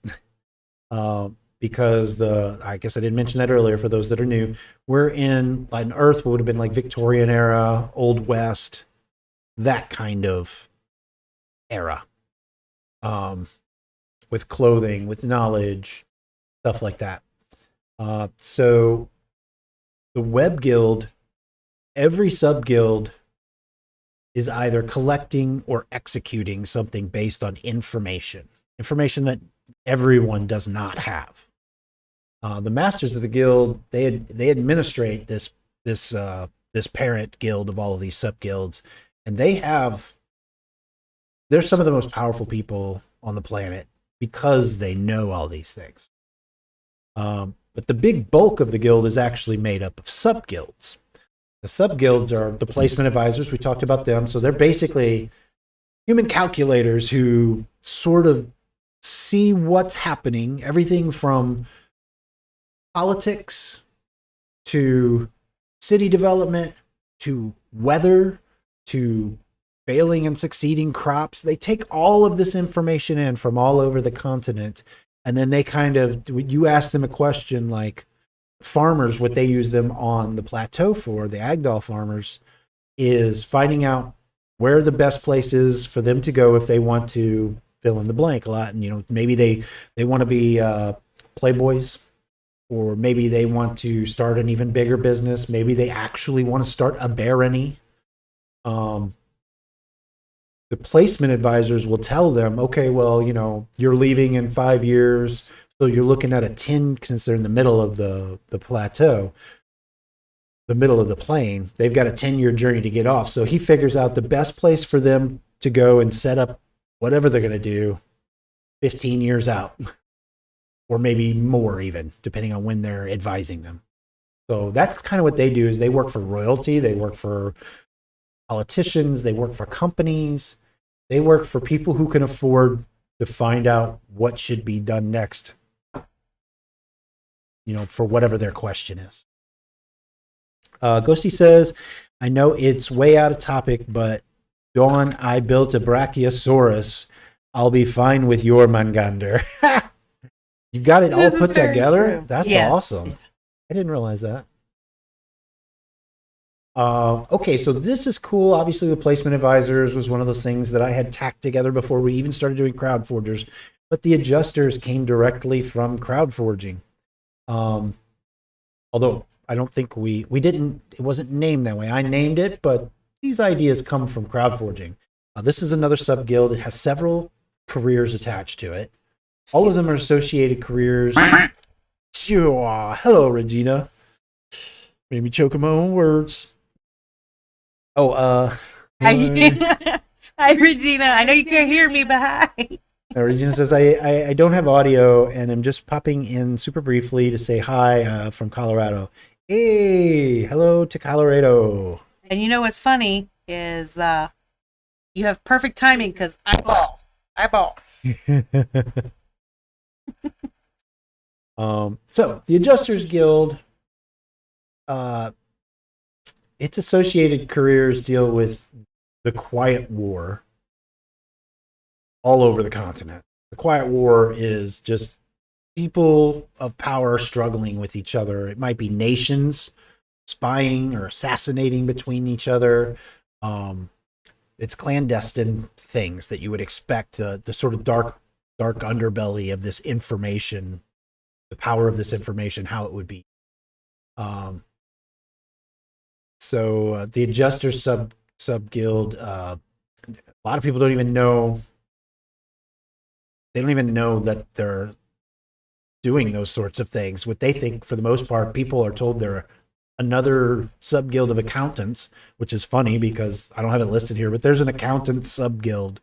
because I guess I didn't mention that earlier for those that are new. We're in an Earth, what would have been like Victorian era, Old West, that kind of era, with clothing, with knowledge, stuff like that. So the Web Guild, every sub guild is either collecting or executing something based on information that everyone does not have. The masters of the guild, they administrate this parent guild of all of these sub guilds, and they're some of the most powerful people on the planet because they know all these things. But the big bulk of the guild is actually made up of sub guilds. The sub guilds are the placement advisors. We talked about them. So they're basically human calculators who sort of see what's happening, everything from politics to city development to weather to failing and succeeding crops. They take all of this information in from all over the continent, and then they you ask them a question like, farmers, what they use them on the plateau for, the Agdal farmers, is finding out where the best place is for them to go if they want to fill in the blank a lot. And, you know, maybe they want to be playboys, or maybe they want to start an even bigger business. Maybe they actually want to start a barony. The placement advisors will tell them, okay, well, you know, you're leaving in 5 years. So you're looking at a 10, since they're in the middle of the plateau, the middle of the plane, they've got a 10-year journey to get off. So he figures out the best place for them to go and set up whatever they're going to do 15 years out, or maybe more even, depending on when they're advising them. So that's kind of what they do, is they work for royalty, they work for politicians, they work for companies, they work for people who can afford to find out what should be done next, you know, for whatever their question is. Ghosty says, I know it's way out of topic, but Dawn, I built a Brachiosaurus. I'll be fine with your Mangander. You got it all This is put very together? true. That's Yes. awesome. I didn't realize that. Okay, so this is cool. Obviously, the placement advisors was one of those things that I had tacked together before we even started doing crowd forgers, but the adjusters came directly from crowd forging. Although I don't think we didn't, it wasn't named that way. I named it, but these ideas come from crowd forging. This is another sub guild. It has several careers attached to it. All of them are associated careers. Sure. Hello, Regina. Made me choke on my own words. Oh, Hi, Regina. I know you can't hear me, but hi. Regina says, I don't have audio, and I'm just popping in super briefly to say hi from Colorado. Hey, hello to Colorado. And you know what's funny is you have perfect timing because I ball. So the Adjusters Guild, its associated careers deal with the Quiet War all over the continent. The Quiet War is just people of power struggling with each other. It might be nations spying or assassinating between each other. It's clandestine things that you would expect, the sort of dark underbelly of this information, the power of this information, how it would be. So the Adjusters sub guild, a lot of people don't even know. They don't even know that they're doing those sorts of things. What they think, for the most part, people are told they're another sub guild of accountants, which is funny because I don't have it listed here, but there's an accountant sub guild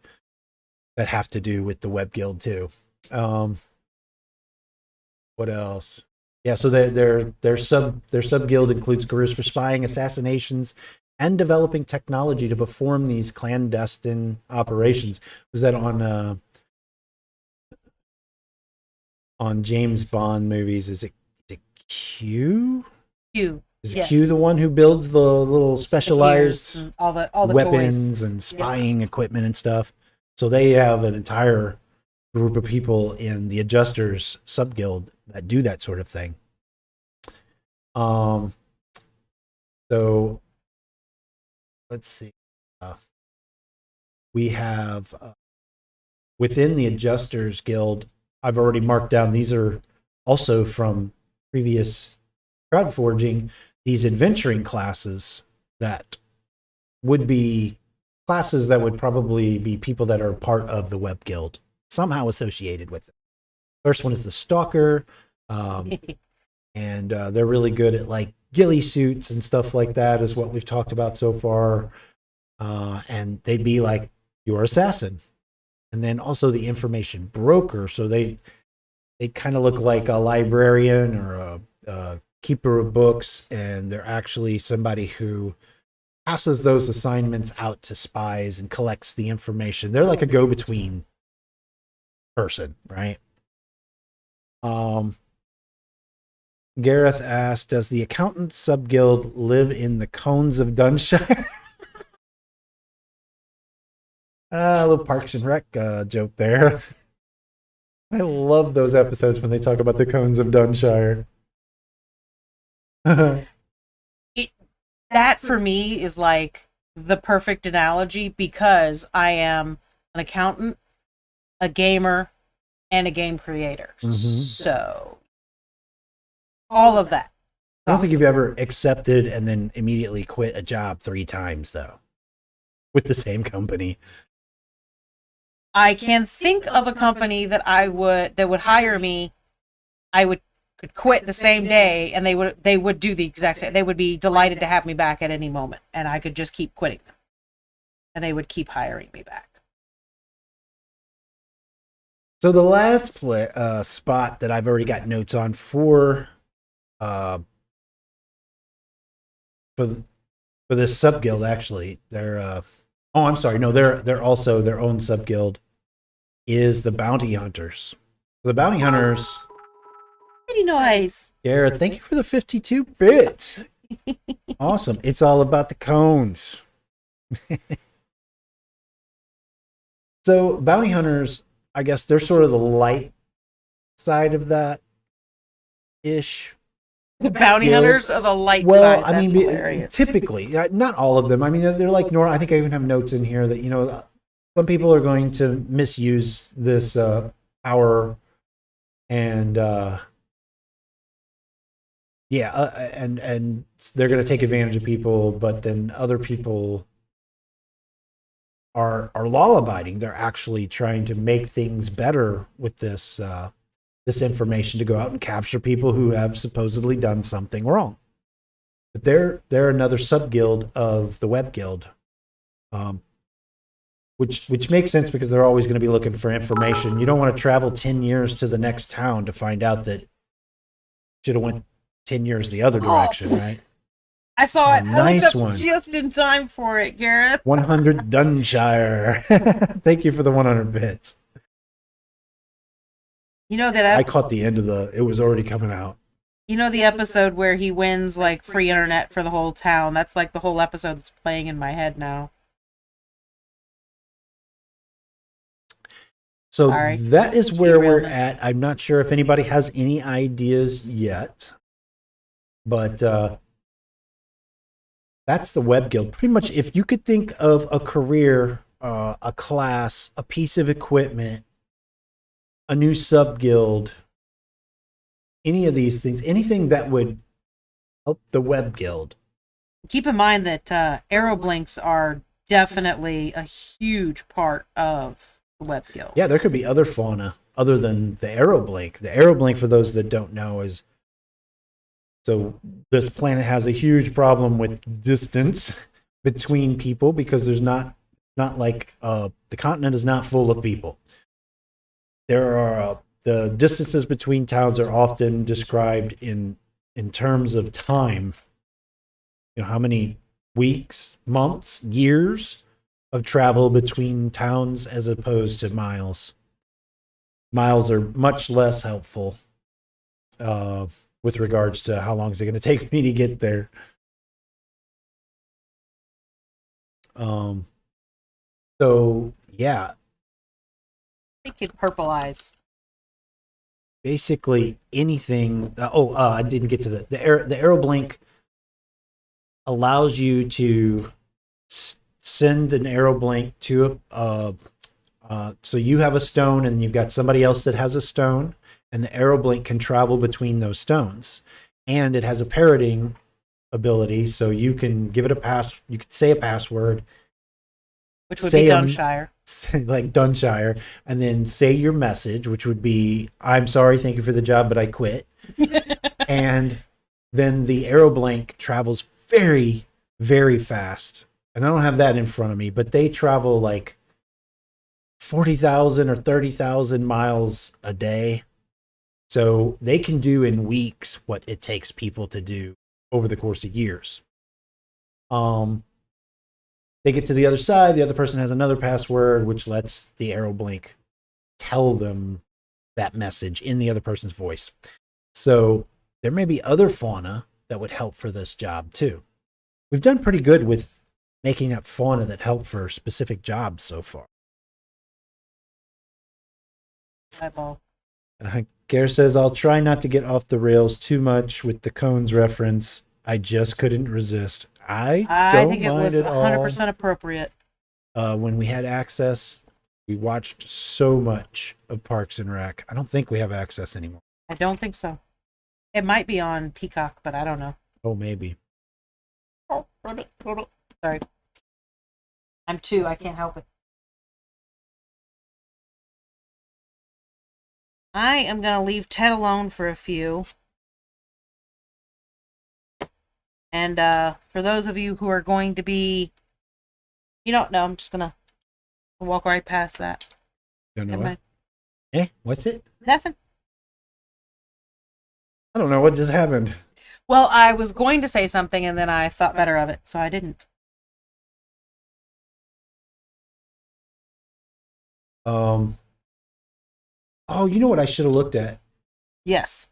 that have to do with the web guild too. What else? Yeah, so their sub guild includes careers for spying, assassinations, and developing technology to perform these clandestine operations. Was that on James Bond movies? Is it Q? Q. Is it Yes. Q the one who builds the little specialized And all the weapons toys. and spying equipment and stuff? So they have an entire group of people in the Adjusters sub guild that do that sort of thing. So let's see. We have within the Adjusters Guild, I've already marked down, these are also from previous crowd forging, these adventuring classes that would be classes that would probably be people that are part of the web guild, somehow associated with it. First one is the Stalker, and they're really good at like ghillie suits and stuff like that, is what we've talked about so far. And they'd be like your assassin. And then also the information broker. So they kind of look like a librarian or a keeper of books, and they're actually somebody who passes those assignments out to spies and collects the information. They're like a go-between person, right? Gareth asked, does the accountant sub-guild live in the cones of Dunshire? A little Parks and Rec joke there. I love those episodes when they talk about the cones of Dunshire. That for me is like the perfect analogy because I am an accountant, a gamer, and a game creator. Mhm. So all of that. I don't think you've Awesome. ever accepted and then immediately quit a job 3 times though, with the same company. I can think of a company that would hire me. I could quit the same day, and they would do the exact same. They would be delighted to have me back at any moment, and I could just keep quitting them, and they would keep hiring me back. So the last spot that I've already got notes on uh for th- for this sub guild, actually, oh, I'm sorry, no, they're also their own sub guild, is the bounty hunters. The bounty hunters. Pretty nice. Garrett, thank you for the 52 bits. Awesome. It's all about the cones. So bounty hunters, I guess they're sort of the light side of that ish. The bounty Guild. hunters are the light Well, side. I That's mean, hilarious. typically, not all of them. I mean, they're like I think I even have notes in here that some people are going to misuse this power, and and they're going to take advantage of people. But then other people are law abiding. They're actually trying to make things better with this information to go out and capture people who have supposedly done something wrong. But they're another sub guild of the web guild, which makes sense because they're always going to be looking for information. You don't want to travel 10 years to the next town to find out that should have went 10 years the other direction, right? I saw it. Nice I looked up one. just in time for it, Gareth. 100 Dunshire. Thank you for the 100 bits. You know that I caught the end of it was already coming out. You know the episode where he wins like free internet for the whole town? That's like the whole episode that's playing in my head now. So Sorry. that is where we're Derailment. at. I'm not sure if anybody has any ideas yet, but that's the web guild. Pretty much, if you could think of a career, a class, a piece of equipment, a new sub guild, any of these things, anything that would help the web guild. Keep in mind that arrow blinks are definitely a huge part of the web guild. Yeah, there could be other fauna other than the arrow blink. The arrow blink, for those that don't know, is so this planet has a huge problem with distance between people because there's not like the continent is not full of people. There are the distances between towns are often described in terms of time. You know, how many weeks, months, years of travel between towns as opposed to miles. Miles are much less helpful with regards to how long is it going to take me to get there. So yeah, I think purple eyes. basically anything. I didn't get to the arrow blink allows you to send an arrow blink to so you have a stone and you've got somebody else that has a stone, and the arrow blink can travel between those stones, and it has a parroting ability, so you can give it you could say a password, Which would be say Dunshire. like Dunshire, and then say your message, which would be, "I'm sorry, thank you for the job, but I quit." And then the arrow blink travels very, very fast. And I don't have that in front of me, but they travel like 40,000 or 30,000 miles a day. So they can do in weeks what it takes people to do over the course of years. They get to the other side, the other person has another password, which lets the arrow blink tell them that message in the other person's voice. So there may be other fauna that would help for this job too. We've done pretty good with making up fauna that help for specific jobs so far. Eyeball. Gare says, "I'll try not to get off the rails too much with the cones reference. I just couldn't resist." I I don't think it mind was at all. 100% appropriate. When we had access, we watched so much of Parks and Rec. I don't think we have access anymore. I don't think so. It might be on Peacock, but I don't know. Oh, maybe. Oh, sorry. I'm 2. I can't help it. I am going to leave Ted alone for a few. And for those of you who are going to be... You don't know, I'm just going to walk right past that. Don't know Am what? I- What's it? Nothing. I don't know what just happened. Well, I was going to say something and then I thought better of it, so I didn't. Oh, you know what I should have looked at? Yes,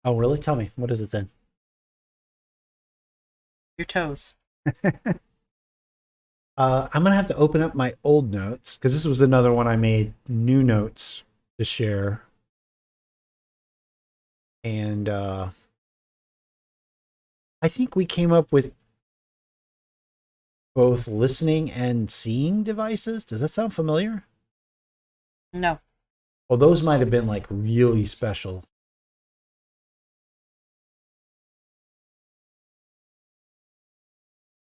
Oh, really? Tell me. What is it then? your toes. I'm gonna have to open up my old notes because this was another one I made new notes to share. And I think we came up with both listening and seeing devices. Does that sound familiar? No. Well, those might have been like really special.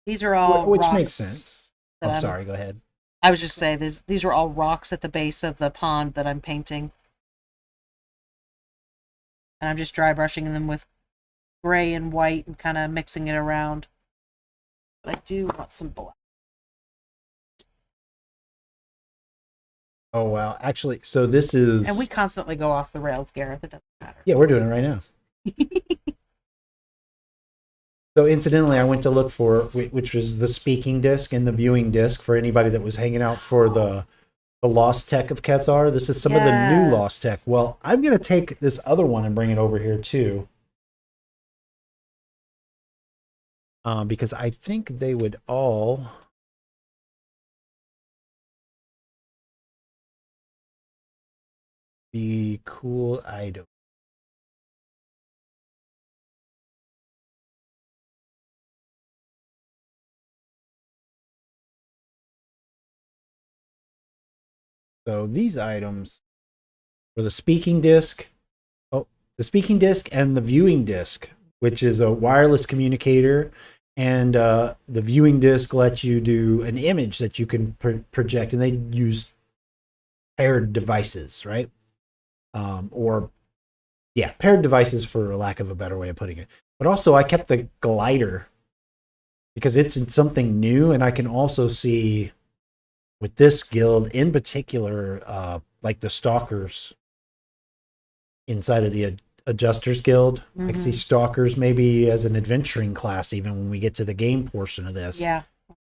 These are all Which rocks makes sense. that I'm I'm- sorry, go ahead. I was just saying, these are all rocks at the base of the pond that I'm painting. And I'm just dry brushing them with gray and white and kind of mixing it around. But I do want some black. Oh, wow. Actually, so this is... And we constantly go off the rails, Gareth. It doesn't matter. Yeah, we're doing it right now. So incidentally, I went to look for, which was the speaking disc and the viewing disc for anybody that was hanging out for the Lost Tech of Kethar. This is some of the new Lost Tech. Yes. Well, I'm going to take this other one and bring it over here too. Because I think they would all... be cool items. So these items for the speaking disc, the speaking disc and the viewing disc, which is a wireless communicator, and the viewing disc lets you do an image that you can project, and they use paired devices, right? Paired devices for lack of a better way of putting it. But also, I kept the glider because it's something new, and I can also see with this guild in particular, like the stalkers inside of the adjusters guild. I can see stalkers maybe as an adventuring class even when we get to the game portion of this. Yeah.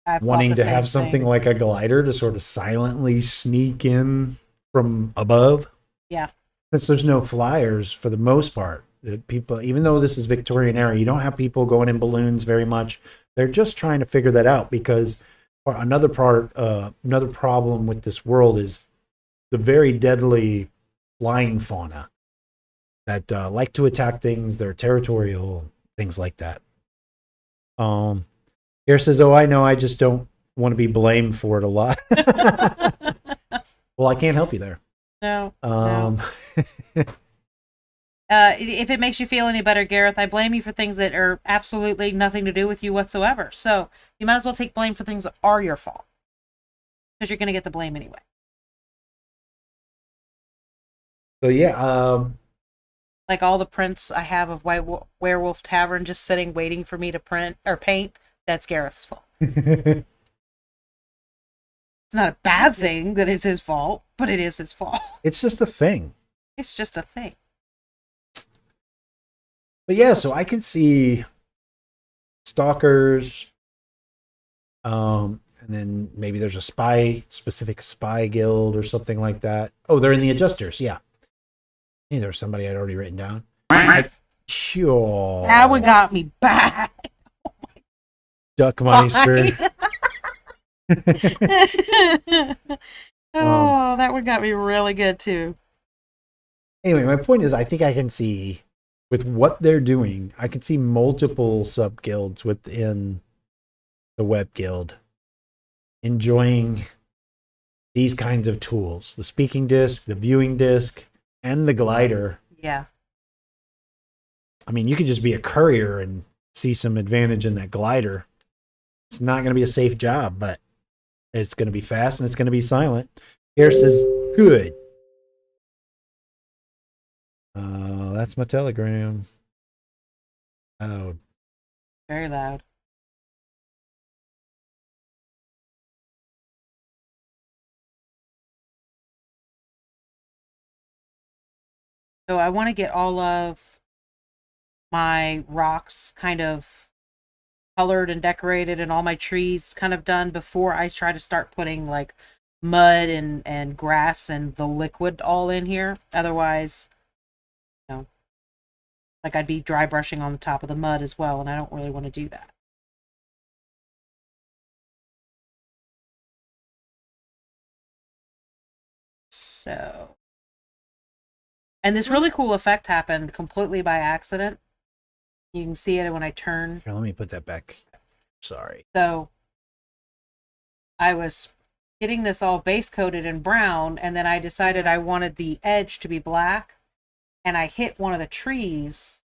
I've thought Wanting the to same have something thing. like a glider to sort of silently sneak in from above. Yeah. Since there's no flyers for the most part. People, even though this is Victorian era, you don't have people going in balloons very much. They're just trying to figure that out because another problem with this world is the very deadly flying fauna that like to attack things. They're territorial, things like that. Here says, "Oh, I know. I just don't want to be blamed for it a lot." Well, I can't help you there. No. If it makes you feel any better, Gareth, I blame you for things that are absolutely nothing to do with you whatsoever. So you might as well take blame for things that are your fault. Because you're going to get the blame anyway. So yeah, like all the prints I have of White Werewolf Tavern just sitting waiting for me to print or paint, that's Gareth's fault. It's not a bad thing that it's his fault, but it is his fault. it's just a thing. It's just a thing. But yeah, so I can see stalkers, and then maybe there's a specific spy guild or something like that. Oh, they're in the adjusters, yeah. Hey, there's somebody I'd already written down. Sure. That one got me bad. Duck Meister. Oh, that one got me really good too. Anyway, my point is, I think I can see with what they're doing, I can see multiple sub guilds within the Web Guild enjoying these kinds of tools, the speaking disc, the viewing disc, and the glider. Yeah. I mean, you could just be a courier and see some advantage in that glider. It's not going to be a safe job, but it's going to be fast and it's going to be silent. Garrett says, good. That's my telegram. Oh, Very loud. So I want to get all of my rocks kind of colored and decorated and all my trees kind of done before I try to start putting like mud and grass and the liquid all in here. Otherwise, you know, like I'd be dry brushing on the top of the mud as well, and I don't really want to do that. So, and this really cool effect happened completely by accident. You can see it when I turn. here, let me put that back. Sorry. So I was getting this all base coated in brown, and then I decided I wanted the edge to be black, and I hit one of the trees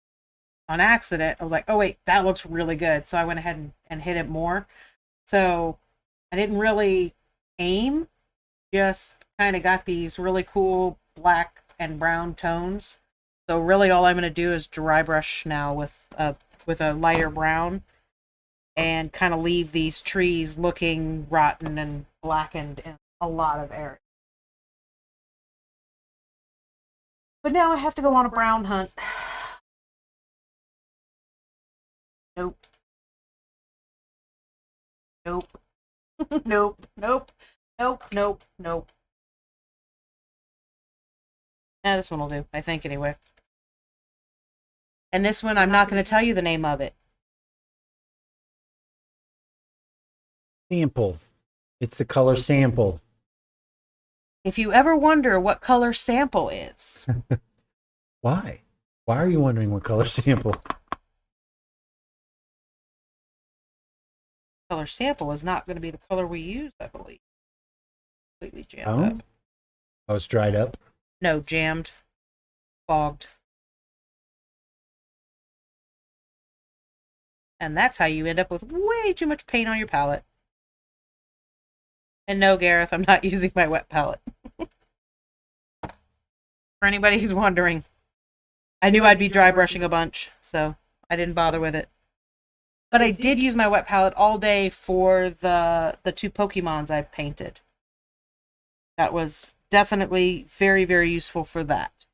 on accident. I was like, oh wait, that looks really good. So I went ahead and hit it more. So I didn't really aim, just kind of got these really cool black and brown tones. So really all I'm going to do is dry brush now with a lighter brown and kind of leave these trees looking rotten and blackened in a lot of areas. But now I have to go on a brown hunt. Nope. Nope. Nope. Nope. Nope. Nope. Nope. This one will do, I think, anyway. And this one, I'm not going to tell you the name of it. Sample. It's the color sample. If you ever wonder what color sample is. Why? Why are you wondering what color sample? Color sample is not going to be the color we use, I believe. Completely jammed up. Oh, it's dried up? No, jammed. Fogged. And that's how you end up with way too much paint on your palette. And no, Gareth, I'm not using my wet palette. For anybody who's wondering, I knew I'd be dry brushing a bunch, so I didn't bother with it. But I did use my wet palette all day for the two Pokemons I painted. That was definitely very, very useful for that.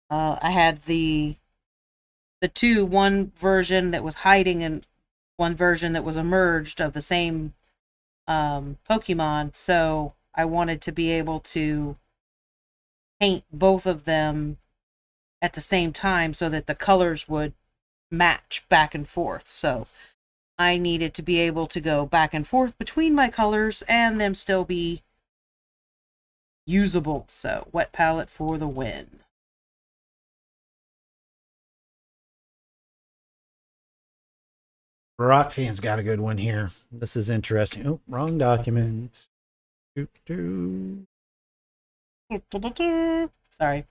I had the two, one version that was hiding and one version that was emerged of the same Pokemon, so I wanted to be able to paint both of them at the same time so that the colors would match back and forth. So I needed to be able to go back and forth between my colors and them still be usable. So wet palette for the win. Rock Fan's got a good one here. This is interesting. Oh, wrong document. Sorry.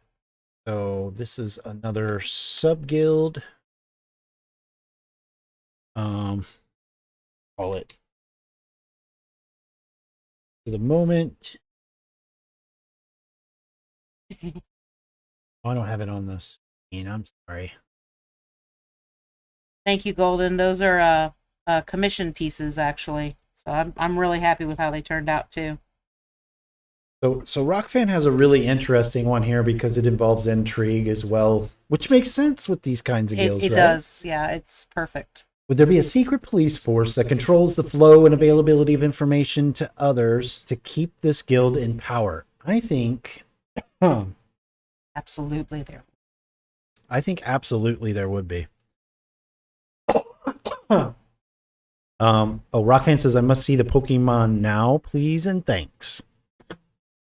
So this is another sub guild. Call it for the moment. Oh, I don't have it on this screen. I'm sorry. Thank you, Golden. Those are commission pieces, actually. So I'm really happy with how they turned out too. So Rockfan has a really interesting one here because it involves intrigue as well, which makes sense with these kinds of guilds, It right? does, yeah. It's perfect. Would there be a secret police force that controls the flow and availability of information to others to keep this guild in power? I think, Absolutely there. absolutely there would be. Rockfan says, I must see the Pokemon now, please, and thanks.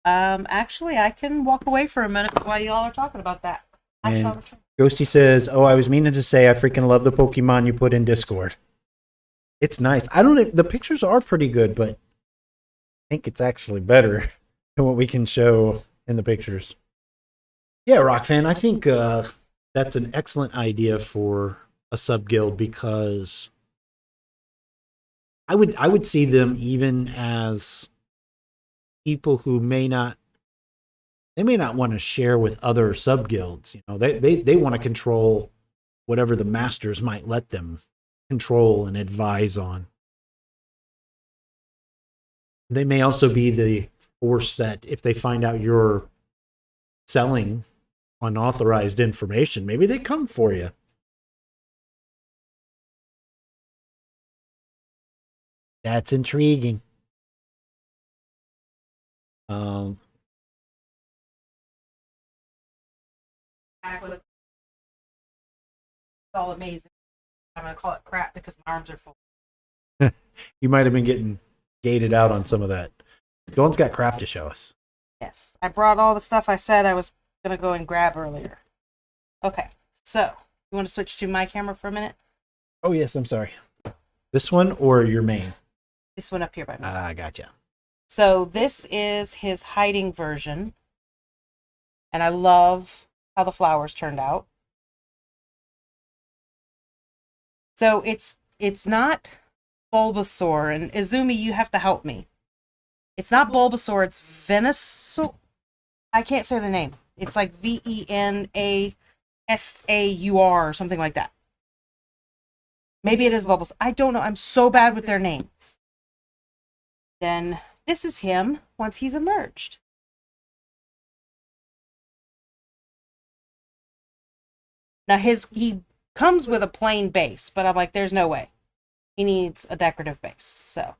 Actually, I can walk away for a minute while y'all are talking about that. And Ghosty says, "Oh, I was meaning to say I freaking love the Pokemon you put in Discord. It's nice. I don't know. The pictures are pretty good, but I think it's actually better than what we can show in the pictures." Yeah, Rockfan, I think that's an excellent idea for a sub guild because I would see them even as people who may not want to share with other sub guilds. You know, they want to control whatever the masters might let them control and advise on. They may also be the force that if they find out you're selling unauthorized information, maybe they come for you. That's intriguing. It's all amazing. I'm gonna call it crap because my arms are full. You might have been getting gated out on some of that. Dawn's got crap to show us. Yes, I brought all the stuff I said I was gonna go and grab earlier. Okay, so you want to switch to my camera for a minute? Oh yes, I'm sorry. This one or your main? This one up here by me. Ah, gotcha. So this is his hiding version, and I love how the flowers turned out. So it's not Bulbasaur, and Izumi, you have to help me. It's not Bulbasaur, it's Venusaur. I can't say the name. It's like Venasaur or something like that. Maybe it is Bulbasaur. I don't know. I'm so bad with their names. Then this is him once he's emerged. Now he comes with a plain base, but I'm like, there's no way. He needs a decorative base, so.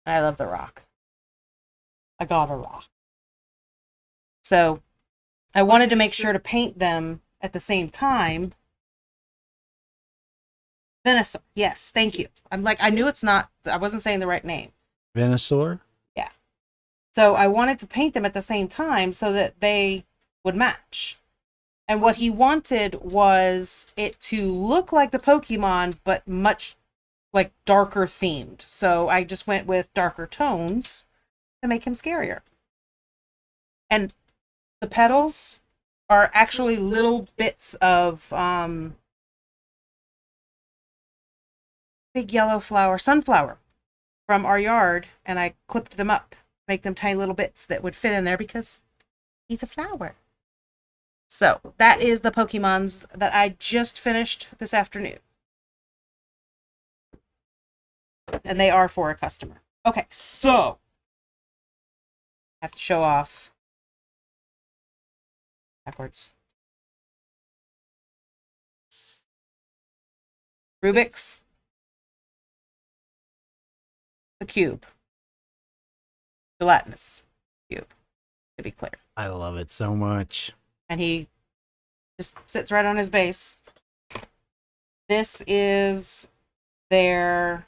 I love the rock. I got a rock. So, I wanted to make sure to paint them at the same time. Venusaur. Yes, thank you. I'm like, I knew it's not, I wasn't saying the right name. Venusaur? Yeah. So, I wanted to paint them at the same time so that they would match. And what he wanted was it to look like the Pokemon, but much like darker themed. So I just went with darker tones to make him scarier. And the petals are actually little bits of big yellow flower, sunflower from our yard, and I clipped them up, make them tiny little bits that would fit in there because he's a flower. So that is the Pokemons that I just finished this afternoon. And they are for a customer. Okay, so I have to show off backwards. Rubik's the cube. Gelatinous cube, to be clear. I love it so much. And he just sits right on his base. This is their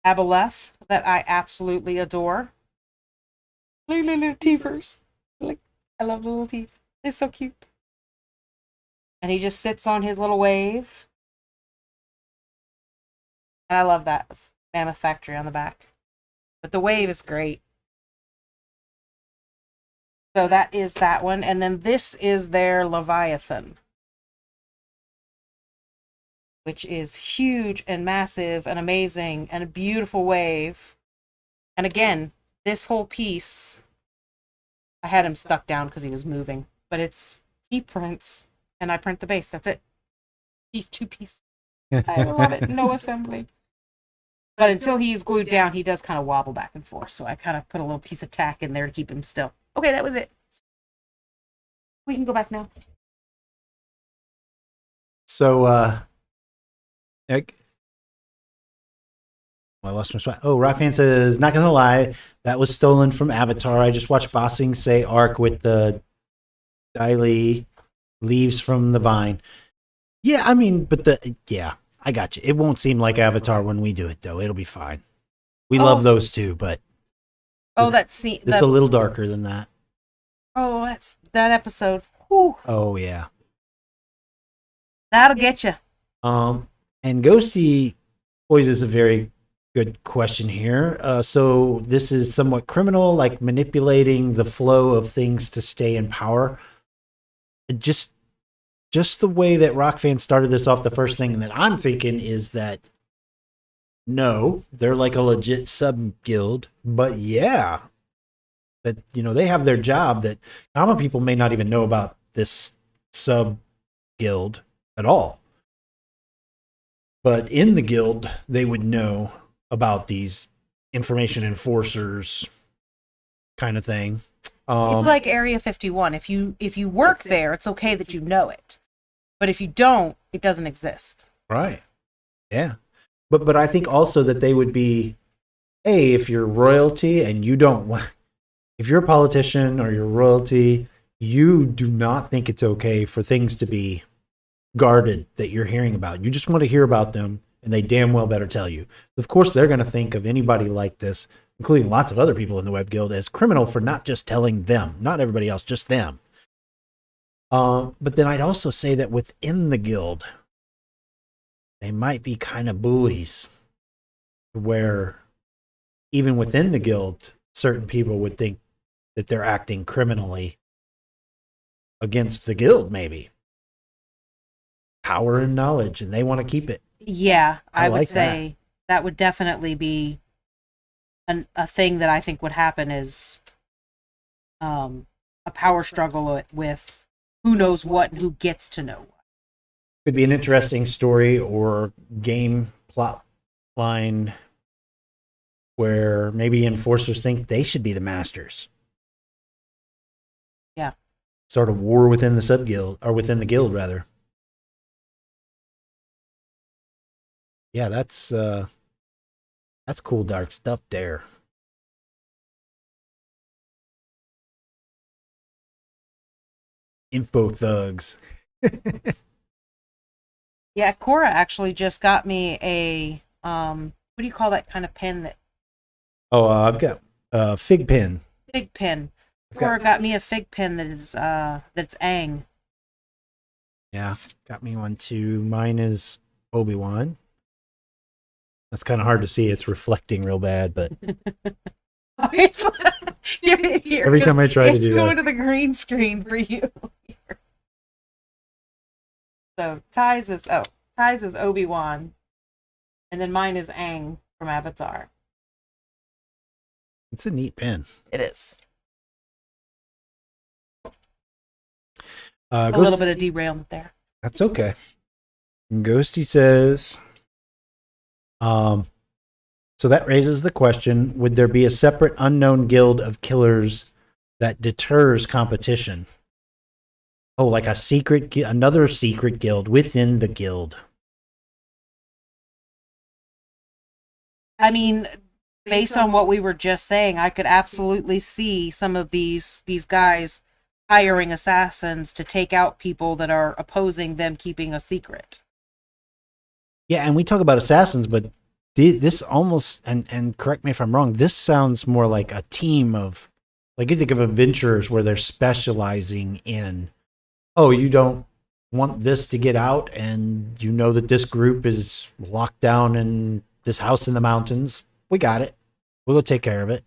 Aboleth that I absolutely adore. Little teethers. Like, I love the little teeth. They're so cute. And he just sits on his little wave. And I love that. It's Mammoth Factory on the back. But the wave is great. So that is that one. And then this is their Leviathan, which is huge and massive and amazing and a beautiful wave. And again, this whole piece, I had him stuck down because he was moving. But he prints, and I print the base. That's it. He's two pieces. I love it. No assembly. But until he's glued down, he does kind of wobble back and forth. So I kind of put a little piece of tack in there to keep him still. Okay, that was it. We can go back now. So, I lost my spot. Oh, Rockfan says, not gonna lie, that was stolen from Avatar. I just watched Bossing say arc with the daily leaves from the vine. Yeah, I mean, but I got you. It won't seem like Avatar when we do it, though. It'll be fine. We love those too, but that's it's a little darker than that. Oh, that's that episode. Whew, Oh yeah. that'll get you. And Ghosty poses a very good question here. So this is somewhat criminal, like manipulating the flow of things to stay in power. Just the way that Rockfan started this off, the first thing that I'm thinking is that no, they're like a legit sub guild, but yeah, that they have their job that common people may not even know about this sub guild at all. But in the guild, they would know about these information enforcers kind of thing. It's like Area 51. If you work there, it's okay that you know it. But if you don't, it doesn't exist. Right. Yeah. But I think also that they would be, hey, if you're royalty and you don't want, if you're a politician or you're royalty, you do not think it's okay for things to be guarded that you're hearing about. You just want to hear about them, and they damn well better tell you. Of course, they're going to think of anybody like this, including lots of other people in the Web Guild, as criminal for not just telling them, not everybody else, just them. But then I'd also say that within the guild, they might be kind of bullies, where even within the guild, certain people would think that they're acting criminally against the guild, maybe. Power and knowledge, and they want to keep it. Yeah, I would like say that would definitely be a thing that I think would happen is a power struggle with who knows what and who gets to know what. Could be an interesting story or game plot line where maybe enforcers think they should be the masters. Yeah. Start a war within the sub guild, or within the guild rather. Yeah, that's cool dark stuff there. Info thugs. Yeah, Cora actually just got me a what do you call that kind of pen that Oh, I've got a fig pen. fig pen. I've Cora got me a fig pen that is that's Aang. Yeah, got me one too. Mine is Obi-Wan. That's kind of hard to see. It's reflecting real bad, but It's here, every time I try to it's do going that. to the green screen for you. So Ty's is Obi-Wan, and then mine is Aang from Avatar. It's a neat pen. It is A a little bit of derailment there. That's okay. And Ghosty says, so that raises the question, would there be a separate unknown guild of killers that deters competition? Oh, like another secret guild within the guild. I mean, based on what we were just saying, I could absolutely see some of these guys hiring assassins to take out people that are opposing them keeping a secret. Yeah, and we talk about assassins, but this almost, and correct me if I'm wrong, this sounds more like a team of, like you think of adventurers where they're specializing in, oh, you don't want this to get out, and you know that this group is locked down in this house in the mountains. We got it. We'll go take care of it.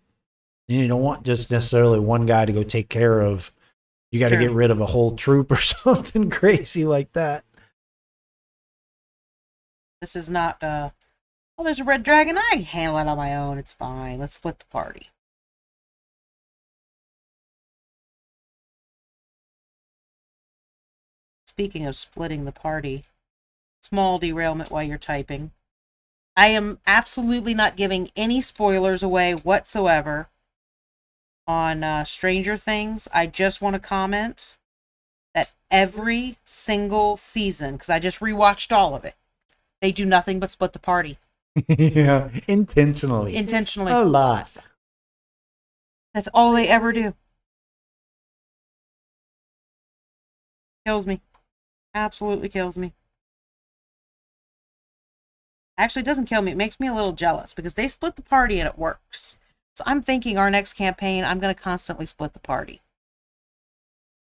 And you don't want just necessarily one guy to go take care of, you got to get rid of a whole troop or something crazy like that. This is not, oh, there's a red dragon. I can handle it on my own. It's fine. Let's split the party. Speaking of splitting the party, small derailment while you're typing. I am absolutely not giving any spoilers away whatsoever on Stranger Things. I just want to comment that every single season, because I just rewatched all of it, they do nothing but split the party. Yeah, intentionally. Intentionally. A lot. That's all they ever do. Kills me. Absolutely kills me. Actually, it doesn't kill me. It makes me a little jealous because they split the party and it works. So I'm thinking our next campaign, I'm going to constantly split the party.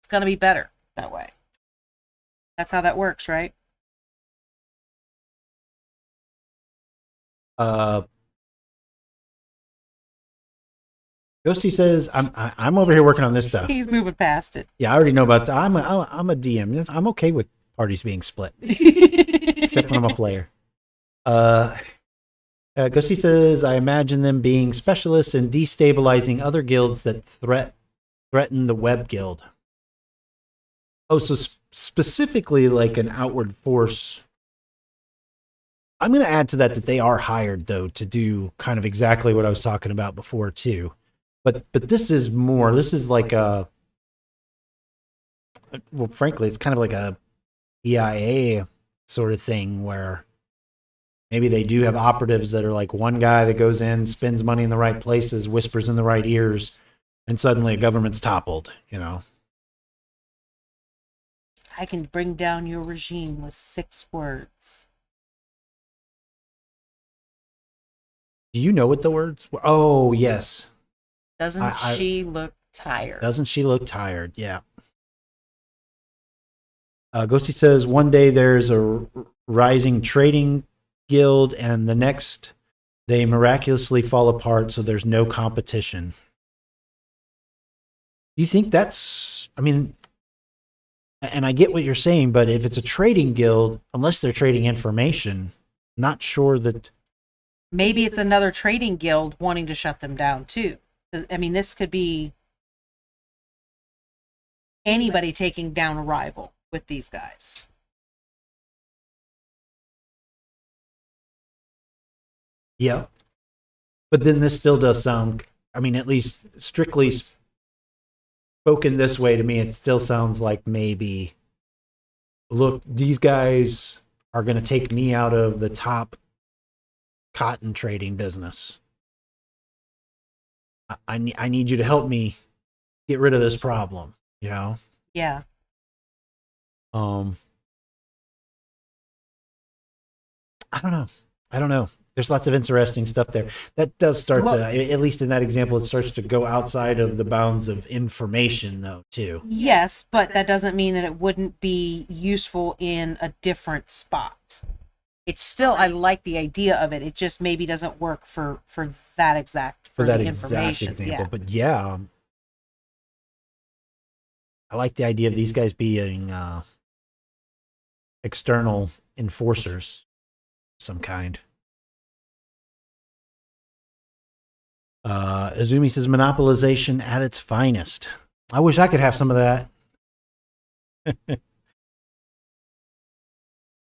it's going to be better that way. That's how that works, right? Ghosty says, I'm over here working on this stuff. He's moving past it. Yeah, I already know about that. I'm a DM. I'm okay with parties being split, except when I'm a player. Ghosty says, I imagine them being specialists in destabilizing other guilds that threaten the web guild. Oh, so specifically like an outward force. I'm going to add to that they are hired, though, to do kind of exactly what I was talking about before, too. But this is more, this is like a, well, frankly, it's kind of like a EIA sort of thing where maybe they do have operatives that are like one guy that goes in, spends money in the right places, whispers in the right ears, and suddenly a government's toppled, you know? I can bring down your regime with 6 words. Do you know what the words were? Oh, yes. Doesn't she look tired? Doesn't she look tired? Yeah. Ghosty says, one day there's a rising trading guild, and the next they miraculously fall apart, so there's no competition. Do you think that's, I mean, and I get what you're saying, but if it's a trading guild, unless they're trading information, not sure that. Maybe it's another trading guild wanting to shut them down, too. I mean, this could be anybody taking down a rival with these guys. Yeah. But then this still does sound, I mean, at least strictly spoken this way to me, it still sounds like maybe, look, these guys are going to take me out of the top cotton trading business. I need you to help me get rid of this problem, you know? Yeah. I don't know. There's lots of interesting stuff there. That does start to, at least in that example, it starts to go outside of the bounds of information, though, too. Yes, but that doesn't mean that it wouldn't be useful in a different spot. It's still, I like the idea of it. It just maybe doesn't work for that exact, For that the exact information. example. Yeah. But yeah, I like the idea of these guys being external enforcers of some kind. Azumi says monopolization at its finest. I wish I could have some of that.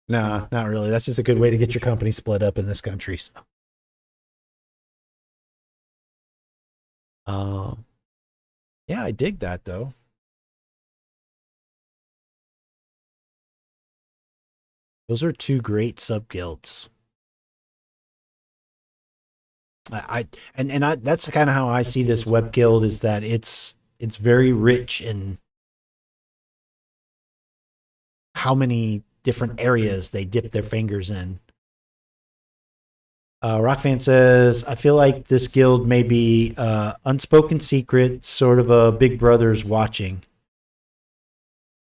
No, not really. That's just a good way to get your company split up in this country. So. Yeah, I dig that, though. Those are 2 great sub-guilds. That's kind of how I see this web guild, is that it's very rich in how many different areas they dip their fingers in. Rockfan says, I feel like this guild may be unspoken secret, sort of a Big Brother's watching.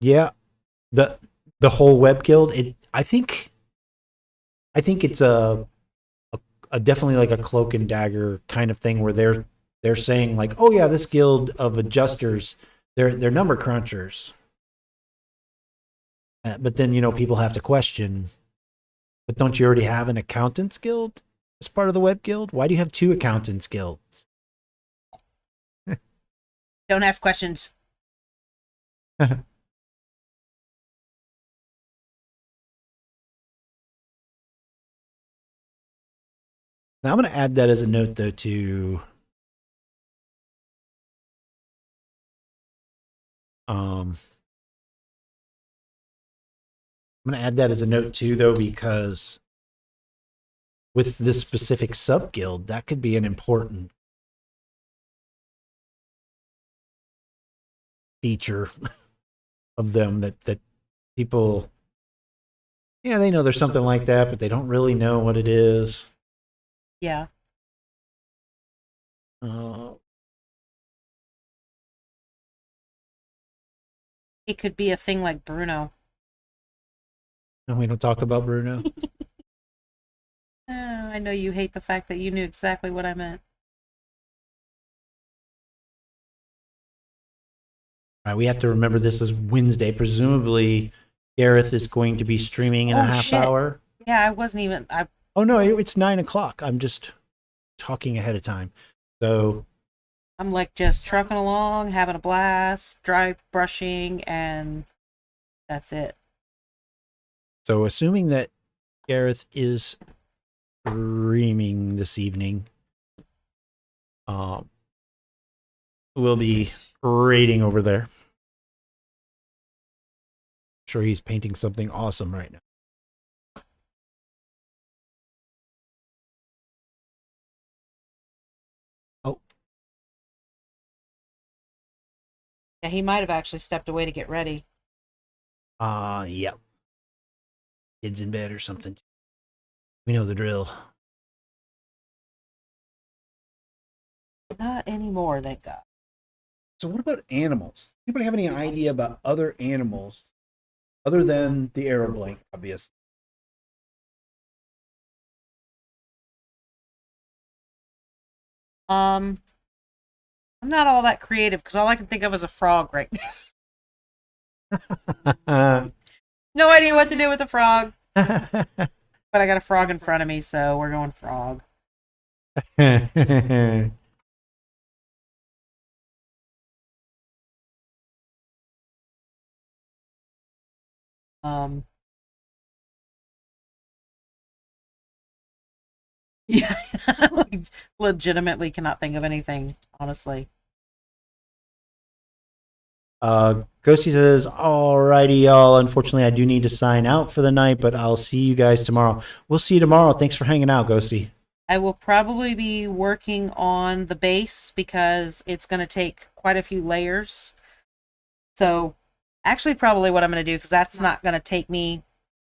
Yeah, the whole web guild. I think it's a definitely like a cloak and dagger kind of thing, where they're saying like, oh yeah, this guild of adjusters, they're number crunchers. But then, you know, people have to question, but don't you already have an accountants guild as part of the web guild? Why do you have 2 accountants guilds? Don't ask questions. Now I'm going to add that as a note, though, to I'm going to add that as a note, too, though, because with this specific sub-guild, that could be an important feature of them that people, yeah, they know there's something like that, but they don't really know what it is. Yeah. it could be a thing like Bruno. And we don't talk about Bruno. I know you hate the fact that you knew exactly what I meant. All right, we have to remember this is Wednesday. Presumably, Gareth is going to be streaming in a half shit. hour. Yeah, I wasn't even. Oh no, it's 9:00. I'm just talking ahead of time. So I'm like just trucking along, having a blast, dry brushing, and that's it. So assuming that Gareth is streaming this evening, we'll be raiding over there. I'm sure he's painting something awesome right now. Oh. Yeah, he might have actually stepped away to get ready. Yep. Kids in bed or something. We know the drill. Not anymore, thank God. So what about animals? Anybody have any idea about other animals other than the arrow blank, obviously? I'm not all that creative because all I can think of is a frog right now. No idea what to do with a frog. But I got a frog in front of me, so we're going frog. Yeah, like, legitimately cannot think of anything, honestly. Ghosty says, alrighty, y'all. Unfortunately, I do need to sign out for the night, but I'll see you guys tomorrow. We'll see you tomorrow. Thanks for hanging out, Ghosty. I will probably be working on the base because it's going to take quite a few layers. So, actually, probably what I'm going to do, because that's not going to take me.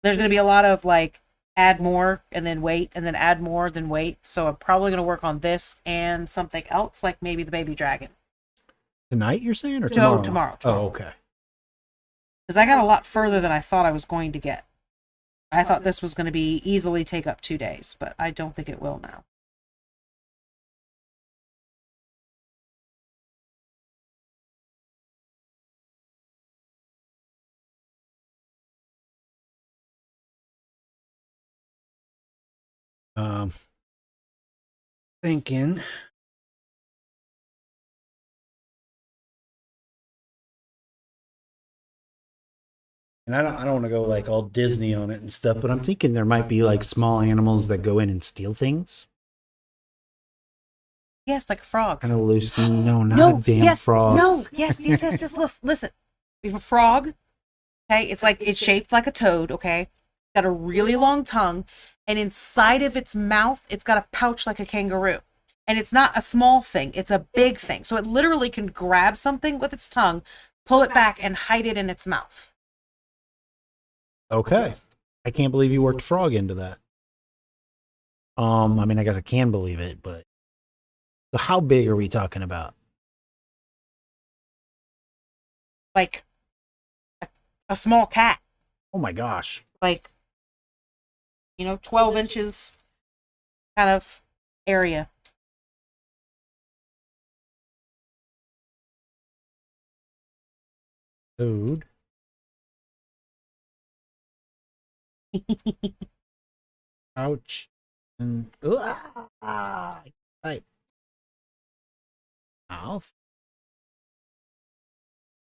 There's going to be a lot of like add more and then wait and then add more, then wait. So, I'm probably going to work on this and something else, like maybe the baby dragon. Tonight, you're saying, or tomorrow? No, tomorrow. Oh, okay. Because I got a lot further than I thought I was going to get. I thought this was going to be easily take up 2 days, but I don't think it will now. Thinking. And I don't want to go like all Disney on it and stuff, but I'm thinking there might be like small animals that go in and steal things. Yes, like a frog. Kind of loose. No, not a damn frog. No, yes. Listen. We have a frog. Okay, it's shaped like a toad. Okay, got a really long tongue, and inside of its mouth, it's got a pouch like a kangaroo. And it's not a small thing; it's a big thing. So it literally can grab something with its tongue, pull it back, and hide it in its mouth. Okay. I can't believe you worked frog into that. I mean, I guess I can believe it, but so how big are we talking about? Like a small cat. Oh my gosh. Like 12 inches kind of area. Food. Ouch. And right. Mouth.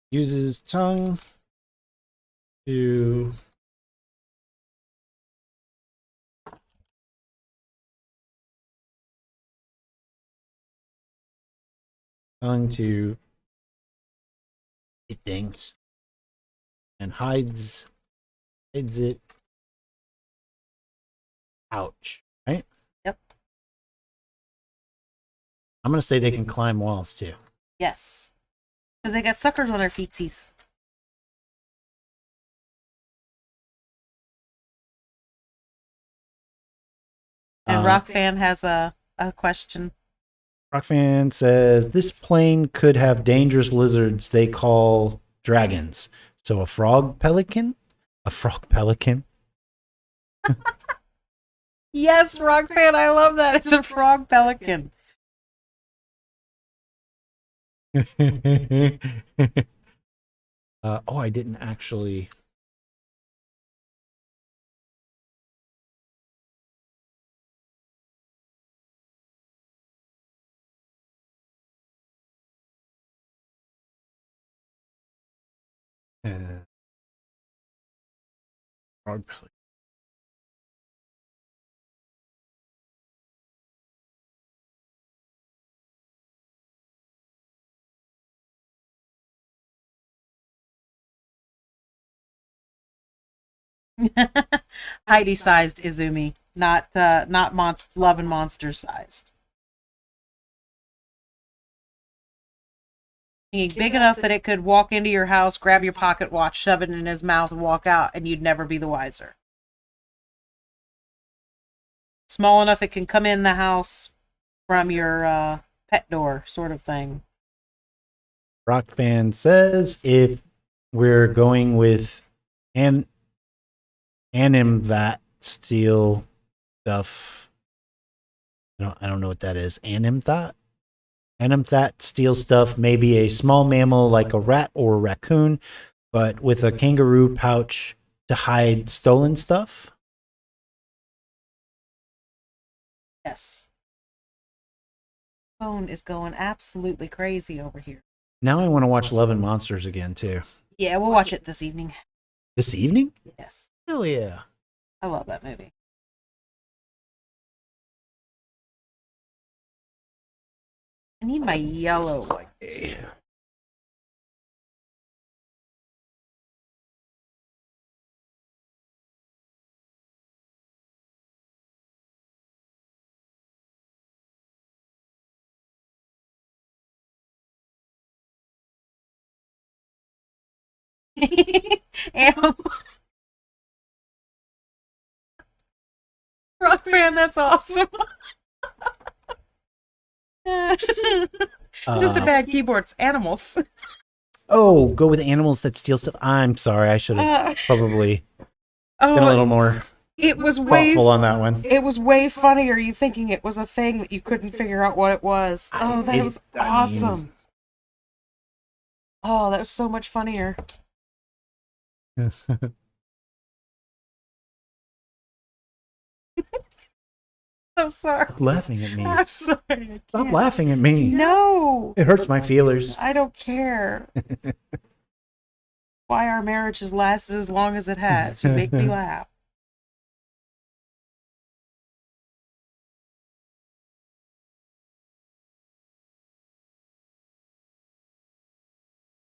Uses tongue to eat things and hides it. Ouch. Right? Yep. I'm gonna say they can climb walls too. Yes. Because they got suckers on their feetsies. And Rockfan has a question. Rockfan says this plane could have dangerous lizards they call dragons. So a frog pelican? A frog pelican? Yes, Rock Fan, I love that. It's a frog pelican. I didn't actually. Frog pelican. Heidi sized Izumi, not Love and Monster sized. Big enough that it could walk into your house, grab your pocket watch, shove it in his mouth, and walk out, and you'd never be the wiser. Small enough it can come in the house from your pet door, sort of thing. Rock Fan says if we're going with anim that steel stuff. I don't know what that is. Anim that steel stuff, maybe a small mammal like a rat or a raccoon, but with a kangaroo pouch to hide stolen stuff. Yes. Phone is going absolutely crazy over here. Now I want to watch Love and Monsters again too. Yeah, we'll watch it this evening. This evening? Yes. Hell yeah. I love that movie. I need my yellow. Rock Man, that's awesome. It's just a bad keyboard. It's animals. Oh, go with animals that steal stuff. I'm sorry. I should have probably been a little more it was way thoughtful on that one. It was way funnier. You thinking it was a thing that you couldn't figure out what it was. Oh, that was awesome. Oh, that was so much funnier. I'm sorry. Stop laughing at me. I'm sorry. Stop laughing at me. No. It hurts my feelers. I don't care. Why our marriage has lasted as long as it has. You make me laugh.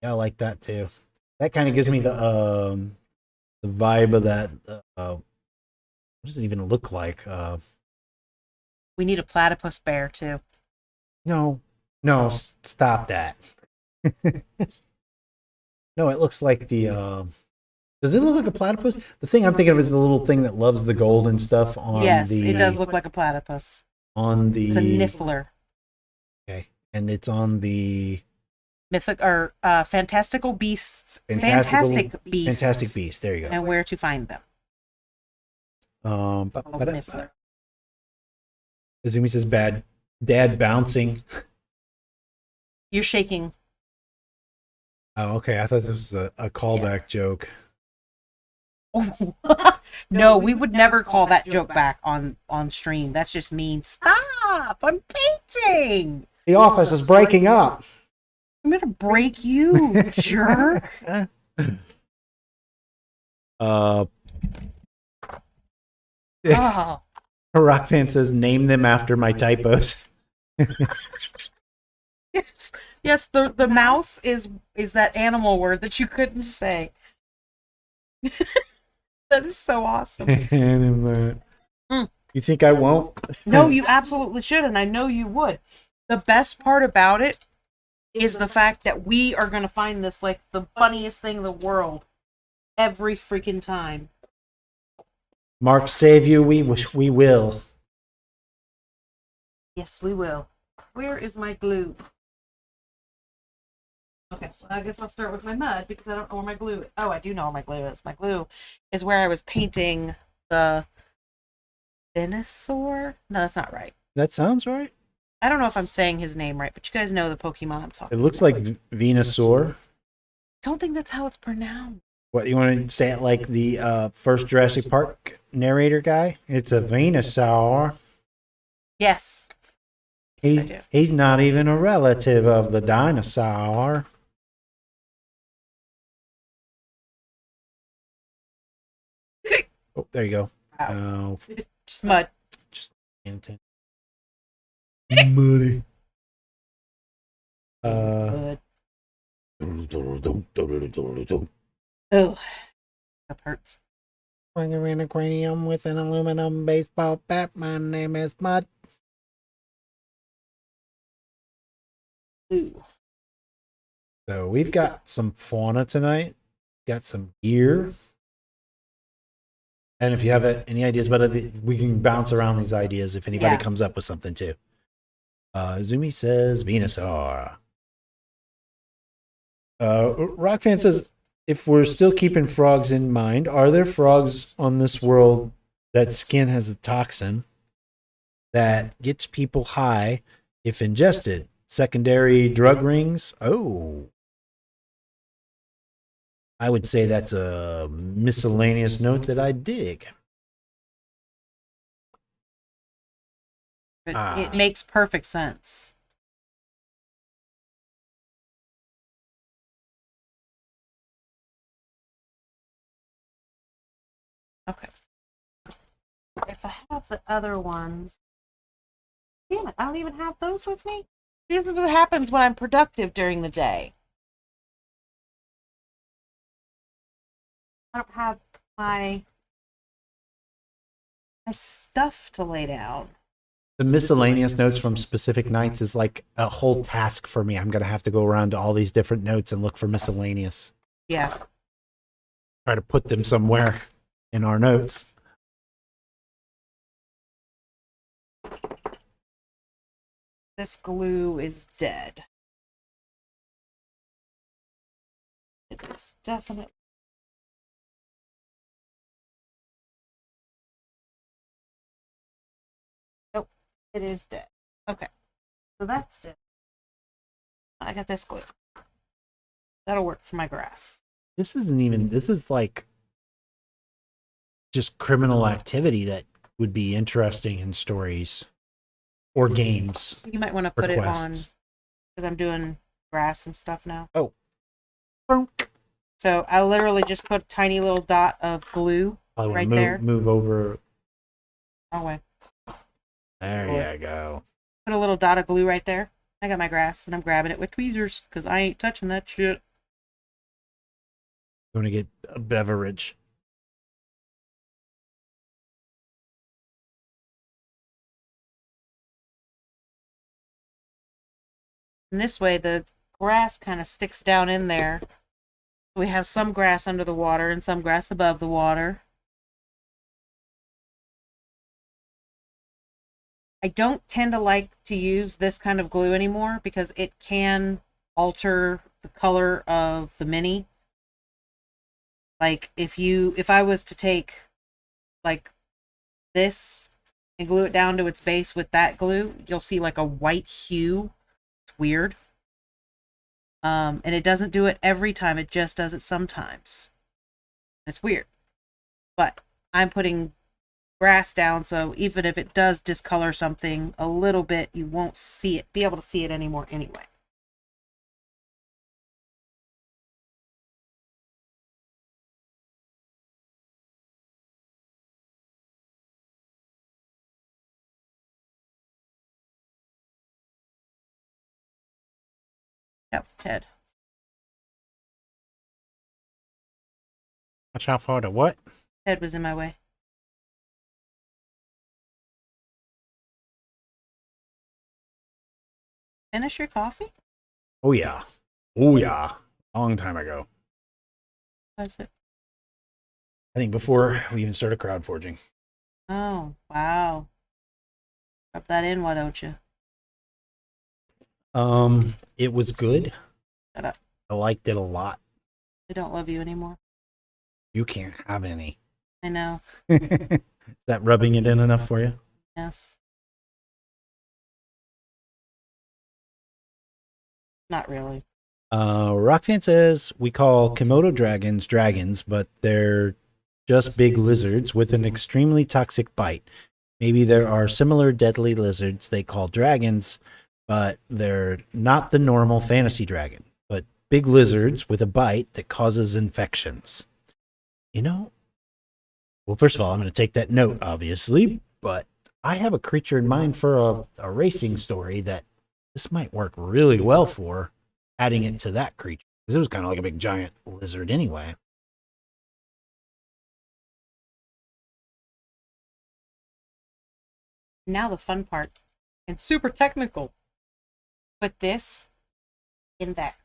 Yeah, I like that too. That kind of gives me the vibe of that. What does it even look like? We need a platypus bear too. No, stop that. No, it looks like the. Does it look like a platypus? The thing I'm thinking of is the little thing that loves the gold and stuff on yes, the. Yes, it does look like a platypus. On the. It's a niffler. Okay, and it's on the. Mythic or Fantastical Beasts. Fantastic Beasts. There you go. And where to find them. Niffler. Izumi says dad bouncing. You're shaking. Oh, okay. I thought this was a callback joke. No, we would never call that joke back on stream. That's just mean. Stop! I'm painting! The office is breaking up. I'm gonna break you, jerk. Oh. Rock Fan says, name them after my typos. Yes, the mouse is that animal word that you couldn't say. That is so awesome. You think I won't? No, you absolutely should, and I know you would. The best part about it is the fact that we are going to find this like the funniest thing in the world every freaking time. Mark, save you. We will. Yes, we will. Where is my glue? Okay, well, I guess I'll start with my mud because I don't know where my glue is. Oh, I do know where my glue is. My glue is where I was painting the Venusaur. No, that's not right. That sounds right. I don't know if I'm saying his name right, but you guys know the Pokemon I'm talking It looks about. like Venusaur. I don't think that's how it's pronounced. What, you want to say it like the first Jurassic Park narrator guy? It's a Venusaur. Yes. Yes, I do. He's not even a relative of the dinosaur. Oh, there you go. Wow. Oh, Just mud. just muddy. Mud. Oh, that hurts. Swinging in a cranium with an aluminum baseball bat. My name is Mud. Ooh. So we've got some fauna tonight. Got some gear. And if you have any ideas about it, we can bounce around these ideas if anybody Yeah. comes up with something too. Zumi says Venusaur. Rockfan says, if we're still keeping frogs in mind, are there frogs on this world that skin has a toxin that gets people high if ingested? Secondary drug rings? Oh. I would say that's a miscellaneous note that I dig. It makes perfect sense. Okay. If I have the other ones, damn it, I don't even have those with me. This is what happens when I'm productive during the day. I don't have my stuff to lay down. The miscellaneous notes from specific nights is like a whole task for me. I'm going to have to go around to all these different notes and look for miscellaneous. Yeah. Try to put them somewhere in our notes. This glue is dead. It is definitely. Nope, it is dead. Okay, so that's dead. I got this glue. That'll work for my grass. This isn't even, this is like just criminal activity that would be interesting in stories or games. You might want to put it on because I'm doing grass and stuff now. Oh. So I literally just put a tiny little dot of glue right there. Move over. Wrong way. There you go. Put a little dot of glue right there. I got my grass and I'm grabbing it with tweezers because I ain't touching that shit. Going to get a beverage. And this way the grass kind of sticks down in there. We have some grass under the water and some grass above the water. I don't tend to like to use this kind of glue anymore because it can alter the color of the mini. Like if I was to take like this and glue it down to its base with that glue, you'll see like a white hue. It's weird. And it doesn't do it every time, it just does it sometimes. It's weird. But I'm putting grass down, so even if it does discolor something a little bit, you won't be able to see it anymore anyway. Yep, Ted. Watch out for the what? Ted was in my way. Finish your coffee? Oh, yeah. Oh, yeah. Long time ago. That's it. I think before we even started crowd forging. Oh, wow. Rub that in, why don't you? It was good. Shut up. I liked it a lot. I don't love you anymore. You can't have any. I know. Is that rubbing it in enough for you? Yes. Not really. Rockfan says we call Komodo dragons, but they're just big lizards with an extremely toxic bite. Maybe there are similar deadly lizards they call dragons, but they're not the normal fantasy dragon, but big lizards with a bite that causes infections. You know, well, first of all, I'm going to take that note, obviously, but I have a creature in mind for a racing story that this might work really well for, adding it to that creature. Because it was kind of like a big giant lizard anyway. Now the fun part. And super technical. Put this in that.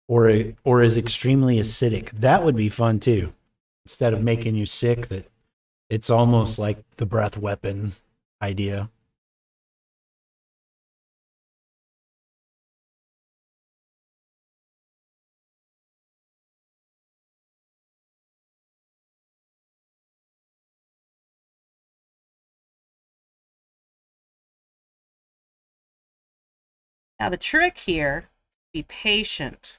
Or is extremely acidic. That would be fun too. Instead of making you sick, that it's almost like the breath weapon idea. Now the trick here, be patient.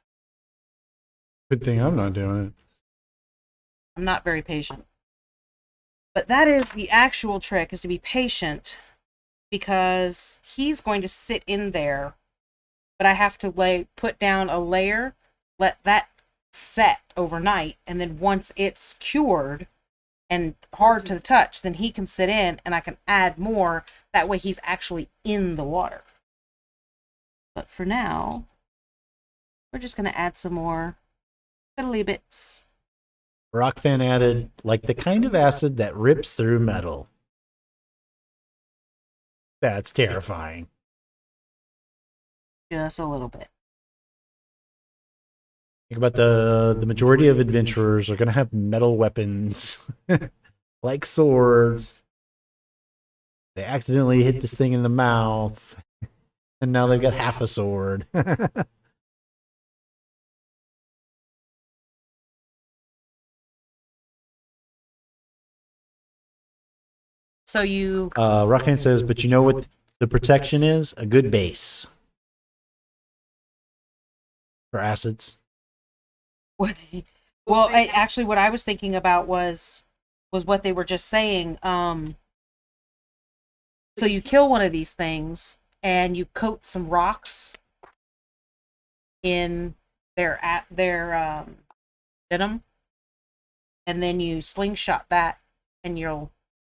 Good thing I'm not doing it. I'm not very patient. But that is the actual trick, is to be patient, because he's going to sit in there, but I have to put down a layer, let that set overnight, and then once it's cured and hard to the touch, then he can sit in and I can add more. That way he's actually in the water. But for now, we're just going to add some more fiddly bits. Rockfan added, like the kind of acid that rips through metal. That's terrifying. Just a little bit. Think about the majority of adventurers are going to have metal weapons, like swords. They accidentally hit this thing in the mouth, and now they've got half a sword. So you... Rockfan says, but you know what the protection is? A good base. For acids. Well, actually, what I was thinking about was what they were just saying. So you kill one of these things, and you coat some rocks in their venom, and then you slingshot that, and you'll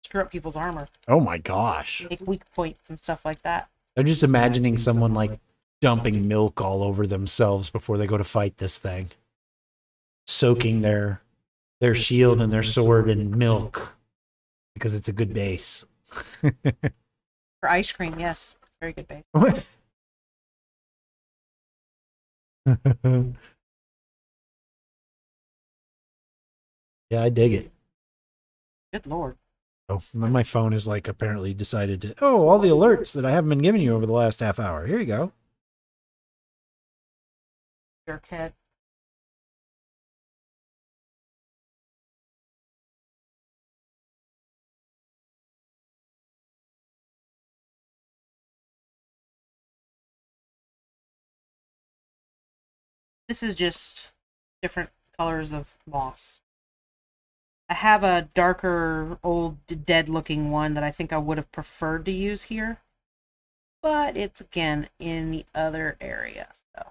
screw up people's armor. Oh my gosh. Make weak points and stuff like that. I'm just imagining someone like dumping milk all over themselves before they go to fight this thing. Soaking their shield and their sword in milk because it's a good base. For ice cream, yes. Very good base. Yeah, I dig it. Good lord. Oh, my phone is like apparently decided to, all the alerts that I haven't been giving you over the last half hour. Here you go. Jerkhead. This is just different colors of moss. I have a darker, old, dead-looking one that I think I would have preferred to use here. But it's, again, in the other area, so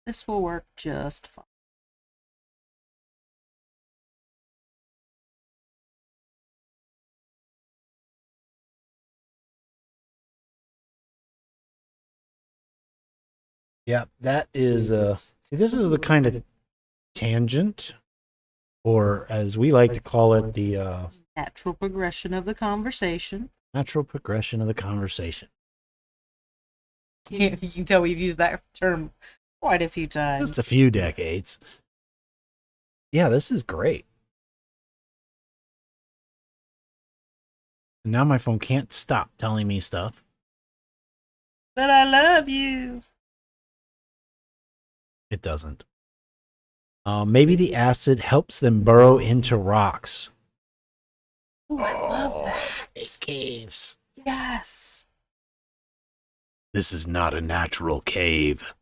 this will work just fine. Yeah, that is see, this is the kind of tangent, or as we like to call it, the Natural progression of the conversation. natural progression of the conversation. You can tell we've used that term quite a few times. Just a few decades. Yeah, this is great. And now my phone can't stop telling me stuff. But I love you. It doesn't. Maybe the acid helps them burrow into rocks. Ooh, I love that. It caves. Yes. This is not a natural cave.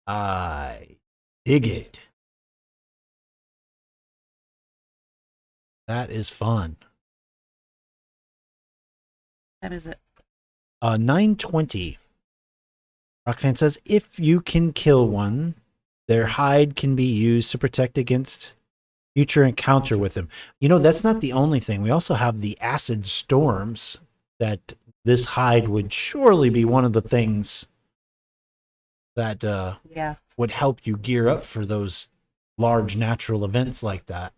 I dig it. That is fun. That is it. 920. Rockfan says, if you can kill one, their hide can be used to protect against future encounter with them. You know, that's not the only thing. We also have the acid storms that this hide would surely be one of the things that Yeah. would help you gear up for those large natural events like that.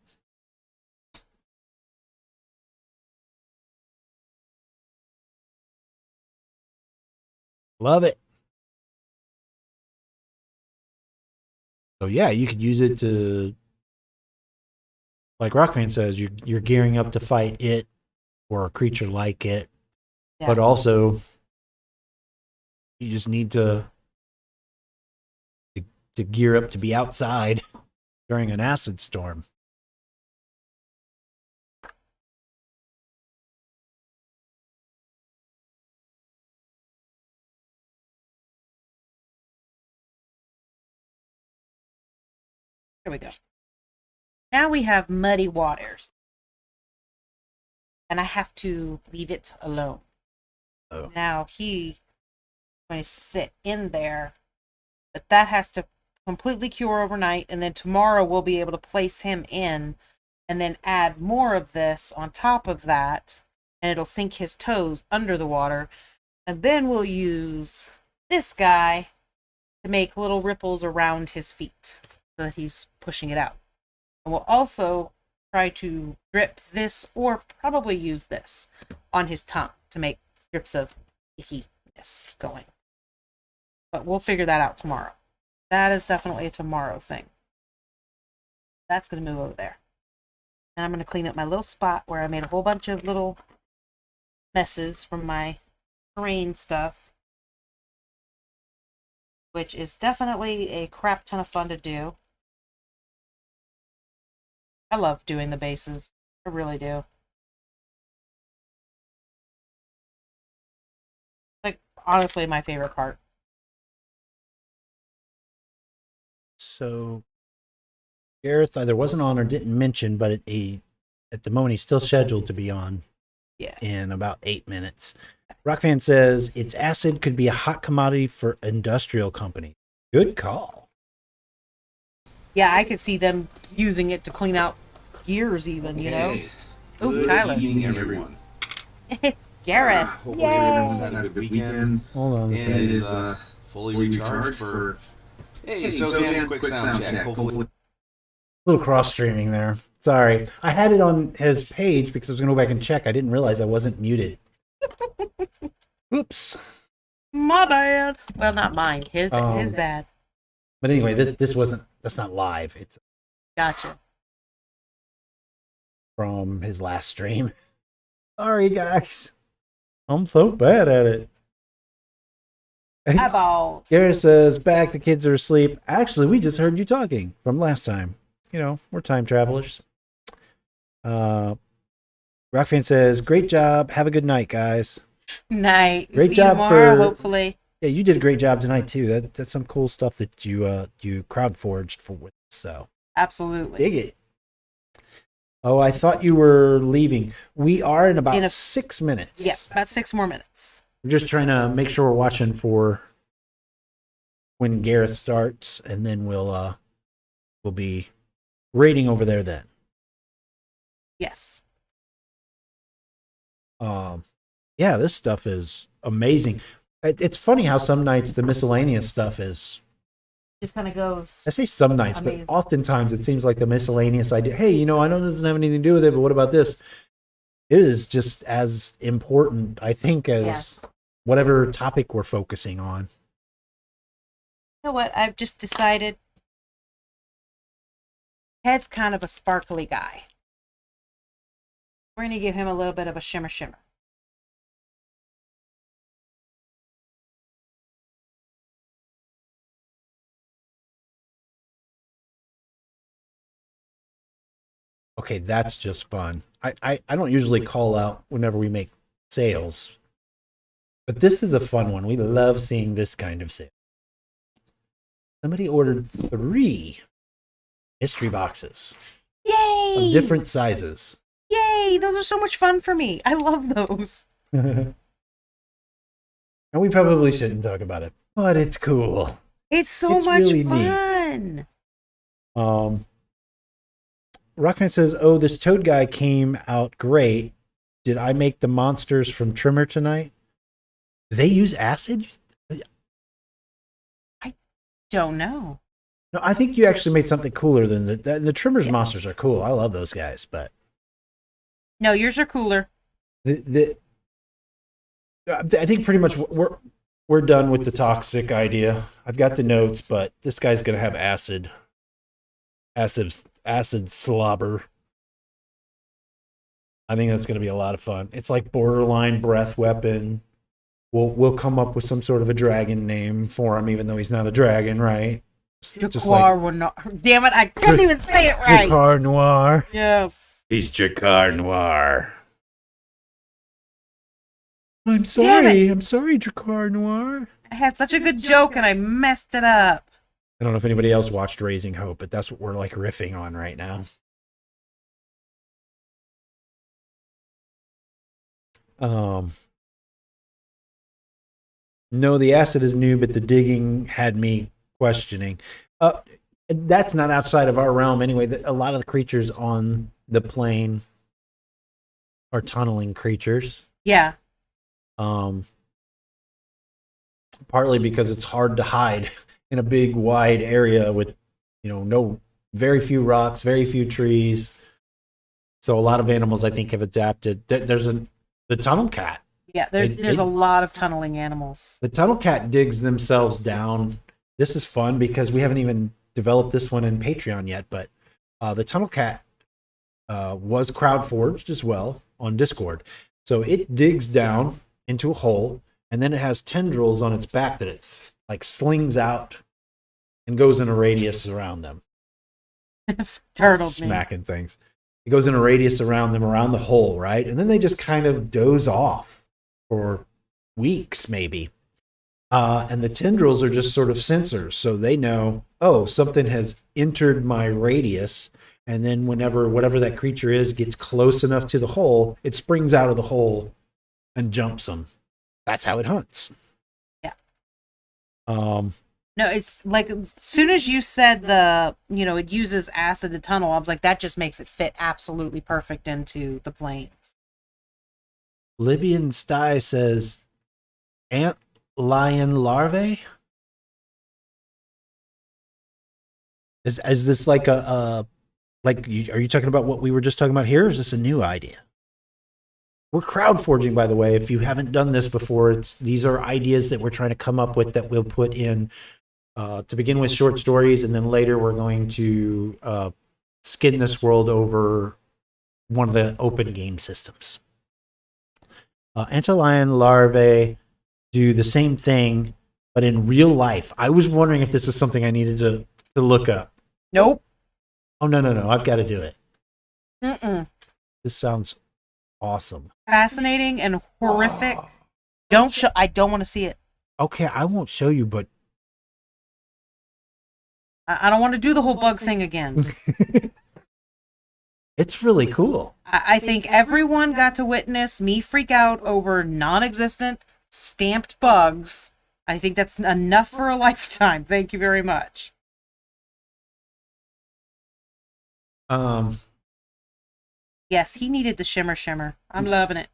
Love it. So yeah, you could use it to, like Rockfan says, you're gearing up to fight it or a creature like it, Yeah. but also you just need to gear up to be outside during an acid storm. Here we go. Now we have muddy waters. And I have to leave it alone. Oh. Now he's going to sit in there. But that has to completely cure overnight. And then tomorrow we'll be able to place him in and then add more of this on top of that. And it'll sink his toes under the water. And then we'll use this guy to make little ripples around his feet so that he's pushing it out. And we'll also try to drip this, or probably use this, on his tongue to make drips of ickiness going. But we'll figure that out tomorrow. That is definitely a tomorrow thing. That's going to move over there. And I'm going to clean up my little spot where I made a whole bunch of little messes from my terrain stuff, which is definitely a crap ton of fun to do. I love doing the bases. I really do. Like, honestly, my favorite part. So Gareth either wasn't on or didn't mention, but at the moment he's still scheduled to be on. Yeah. In about 8 minutes. Rockfan says its acid could be a hot commodity for industrial companies. Good call. Yeah, I could see them using it to clean out gears even, you know? Ooh, Good Tyler. evening, everyone. It's Gareth. Hopefully everyone's had a good weekend Hold on a and second. is fully recharged for... Hey, so Dan, quick sound check. Hopefully... A little cross streaming there. Sorry. I had it on his page because I was going to go back and check. I didn't realize I wasn't muted. Oops. My bad. Well, not mine. His Oh. bad. But anyway, that's not live. It's Gotcha. from his last stream. Sorry, guys. I'm so bad at it. Eyeballs. Gareth says, back, the kids are asleep. Actually, we just heard you talking from last time. You know, we're time travelers. Rockfan says, great job. Have a good night, guys. Night. Great See job you tomorrow, for- hopefully. Yeah, you did a great job tonight, too. That's some cool stuff that you crowd forged for with. So Absolutely. dig it. Oh, I thought you were leaving. We are in about 6 minutes. Yeah, about 6 more minutes. We're just trying to make sure we're watching for when Gareth starts, and then we'll be raiding over there then. Yes. Yeah, this stuff is amazing. It's funny how some nights the miscellaneous stuff is. Just kind of goes. I say some nights, Amazing. but oftentimes it seems like the miscellaneous idea. Hey, you know, I know this doesn't have anything to do with it, but what about this? It is just as important, I think, as Yes. whatever topic we're focusing on. know what? I've just decided Ted's kind of a sparkly guy. We're going to give him a little bit of a shimmer shimmer. Okay, that's just fun. I don't usually call out whenever we make sales, but this is a fun one. We love seeing this kind of sale. Somebody ordered 3 mystery boxes Yay! of different sizes. Yay! Those are so much fun for me. I love those. And we probably shouldn't talk about it, but it's cool. It's so It's much really fun. Neat. Rockman says, "Oh, this toad guy came out great. Did I make the monsters from Trimmer tonight? Do they use acid? Don't know. No, I think you actually made something cooler than the Trimmer's Yeah. monsters are cool. I love those guys, but No, yours are cooler. I think pretty much we're done with the toxic idea. I've got the notes, but this guy's gonna have acid slobber. I think that's gonna be a lot of fun. It's like borderline breath weapon. We'll come up with some sort of a dragon name for him, even though he's not a dragon, right? Just like Damn it, I couldn't even say it right. Drakkar Noir. Yes. He's Drakkar Noir. I'm Damn sorry. I'm sorry, Drakkar Noir. I had such a good joke and I messed it up. I don't know if anybody else watched Raising Hope, but that's what we're like riffing on right now. No, the acid is new, but the digging had me questioning. That's not outside of our realm anyway. A lot of the creatures on the plane are tunneling creatures. Yeah. Partly because it's hard to hide in a big, wide area with, very few rocks, very few trees. So a lot of animals, I think, have adapted. There's the tunnel cat. Yeah, there's a lot of tunneling animals. The tunnel cat digs themselves down. This is fun because we haven't even developed this one in Patreon yet, but the tunnel cat was crowd forged as well on Discord. So it digs down into a hole, and then it has tendrils on its back that it like slings out and goes in a radius around them. It's turtled me. Smacking things. It goes in a radius around them, around the hole, right? And then they just kind of doze off for weeks, maybe. And the tendrils are just sort of sensors. So they know, oh, something has entered my radius. And then whatever that creature is gets close enough to the hole, it springs out of the hole and jumps them. That's how it hunts. Yeah. No, it's like as soon as you said it uses acid to tunnel, I was like, that just makes it fit absolutely perfect into the planes. Libyan Sty says, ant lion larvae? Is this like are you talking about what we were just talking about here, or is this a new idea? We're crowd forging, by the way. If you haven't done this before, these are ideas that we're trying to come up with that we'll put in to begin with short stories, and then later we're going to skin this world over one of the open game systems. Antlion larvae do the same thing, but in real life. I was wondering if this was something I needed to look up. Nope. Oh, no. I've got to do it. Mm-mm. This sounds awesome. Fascinating and horrific. Oh. I don't want to see it. Okay, I won't show you, but I don't want to do the whole bug thing again. it's really cool. I think everyone got to witness me freak out over non-existent stamped bugs. I think that's enough for a lifetime. Thank you very much. Yes, he needed the shimmer. I'm loving it.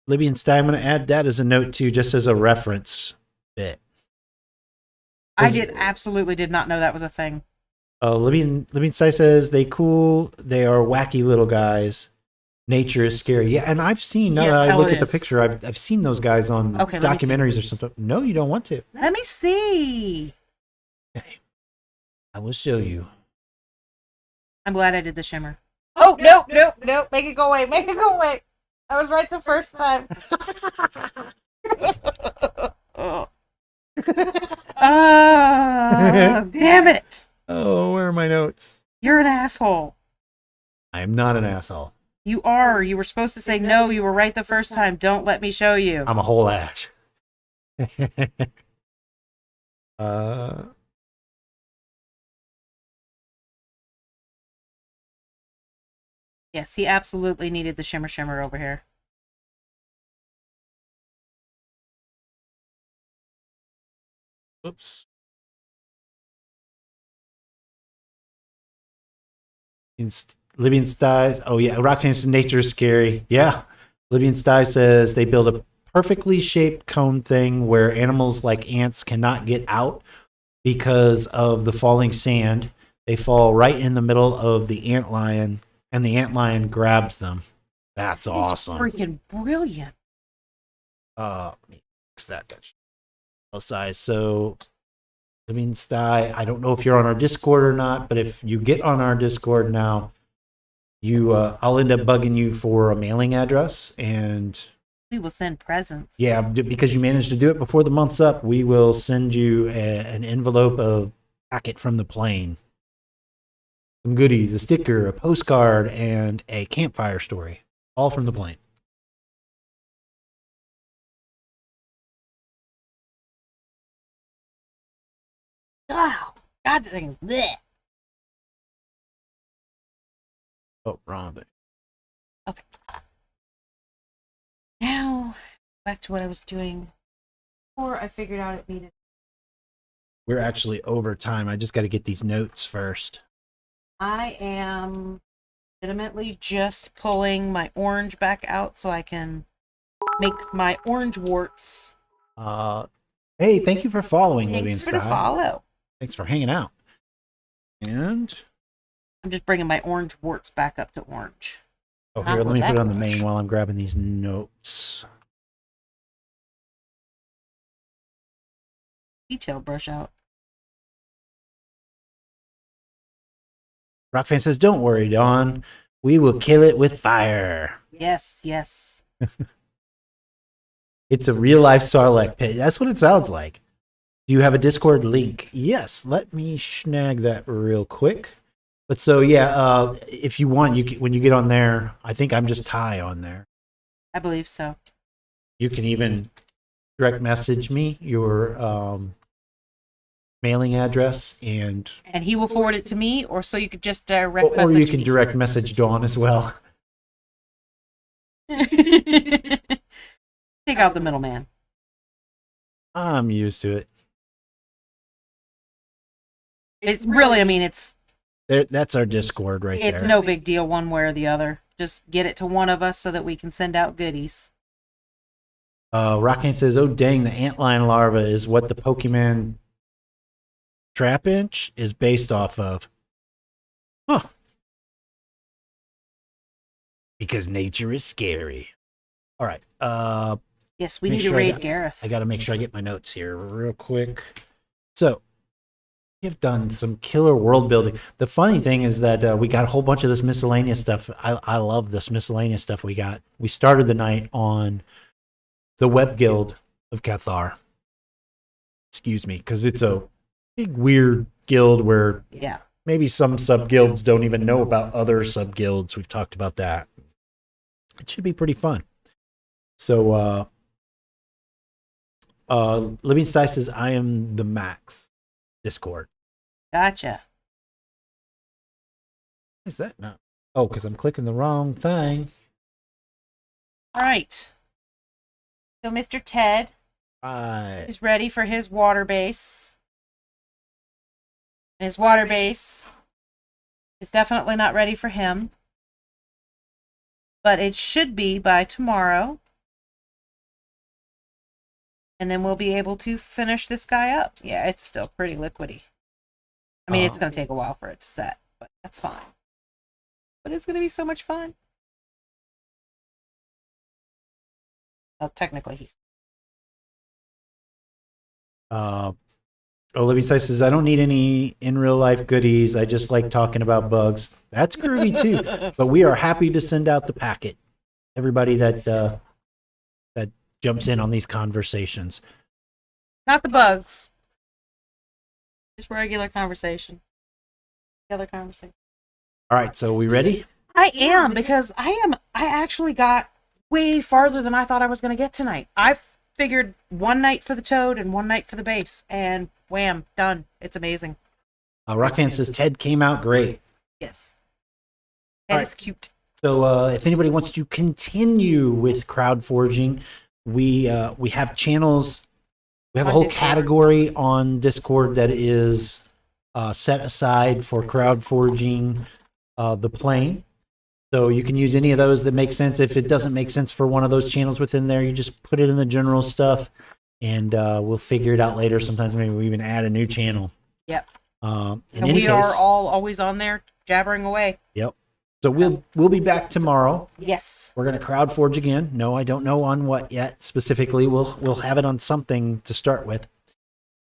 Libby and Stein, I'm going to add that as a note too, just as a reference bit. I absolutely did not know that was a thing. Libby and Stein says they are wacky little guys. Nature is scary. Yeah, and I've seen. Now that I look at the picture, I've seen those guys on documentaries or something. No, you don't want to. Let me see. Okay. I will show you. I'm glad I did the shimmer. Oh, no, no, no. Make it go away. Make it go away. I was right the first time. Damn it. Oh, where are my notes? You're an asshole. I am not an asshole. You are. You were supposed to say no. You were right the first time. Don't let me show you. I'm a whole ass. uh, Yes, he absolutely needed the shimmer over here. oops. Libyan Sty. Oh yeah, Rock Fantasy Nature is scary. Yeah, Libyan Sty says they build a perfectly shaped cone thing where animals like ants cannot get out because of the falling sand. They fall right in the middle of the ant lion, and the ant lion grabs them. That's awesome. It's freaking brilliant. Let me fix that. Size. So, Libyan Sty. I don't know if you're on our Discord or not, but if you get on our Discord now, I'll end up bugging you for a mailing address, and We will send presents. yeah, because you managed to do it before the month's up, we will send you an envelope of packet from the plane, some goodies, a sticker, a postcard, and a campfire story, all from the plane. Oh, God, the thing is bleh. Oh, wrong thing. Okay. Now, back to what I was doing before I figured out it needed. We're actually over time. I just got to get these notes first. I am legitimately just pulling my orange back out so I can make my orange warts. Hey, thank you for following, Libyan Thanks for the Sty. follow. Thanks for hanging out. And I'm just bringing my orange warts back up to orange. oh, Not here, let with me that put it on the brush. main while I'm grabbing these notes. Detail brush out. Rockfan says, "Don't worry, Dawn. We will kill it with fire." Yes, yes. It's a real life Sarlacc pit. That's what it sounds like. Do you have a Discord link? Yes. Let me snag that real quick. But so yeah, if you want, when you get on there, I think I'm just Ty on there. I believe so. You can even direct message me your mailing address, and And he will forward it to me, or so you could just direct or message you can me. direct message Dawn as well. Take out the middleman. I'm used to it. It's really, I mean, it's That's our Discord right there. it's no big deal one way or the other. Just get it to one of us so that we can send out goodies. Rockhand says, "Oh dang, the antlion larva is what the Pokemon Trapinch is based off of." Huh. Because nature is scary. All right. Yes, we Make need to sure I raid got- Gareth. I got to make sure I get my notes here real quick. So, we've done some killer world building. The funny thing is that we got a whole bunch of this miscellaneous stuff. I love this miscellaneous stuff we got. We started the night on the Web Guild of Cathar. Excuse me, because it's a big, weird guild where Yeah. maybe some sub guilds don't even know about other sub guilds. We've talked about that. It should be pretty fun. So, Living Sty says, "I am the max." Discord. Gotcha. What is that now? Oh, because I'm clicking the wrong thing. All right. So Mr. Ted Right. is ready for his water base. And his water base is definitely not ready for him. But it should be by tomorrow. And then we'll be able to finish this guy up. Yeah, it's still pretty liquidy. I mean, it's going to take a while for it to set, but that's fine. But it's going to be so much fun. Well, technically, he's... Olivia says, I don't need any in real life goodies. I just like talking about bugs. That's groovy too. But we are happy to send out the packet. Everybody that that jumps in on these conversations. Not the bugs. Just regular conversation. Regular conversation. All right, so we ready? I am, because I actually got way farther than I thought I was going to get tonight. I figured one night for the toad and one night for the bass, and wham, done. It's amazing. Rockfan says Ted came out great. Yes. All It right. is cute. So if anybody wants to continue with crowd forging, we have channels. We have a On whole Discord. category on Discord that is set aside for crowd forging the plane. So you can use any of those that make sense. If it doesn't make sense for one of those channels within there, you just put it in the general stuff, and we'll figure it out later. Sometimes maybe we even add a new channel. Yep. In And any we case, are all always on there jabbering away. Yep. So we'll be back tomorrow. Yes. We're gonna crowd forge again. No, I don't know on what yet specifically. We'll have it on something to start with.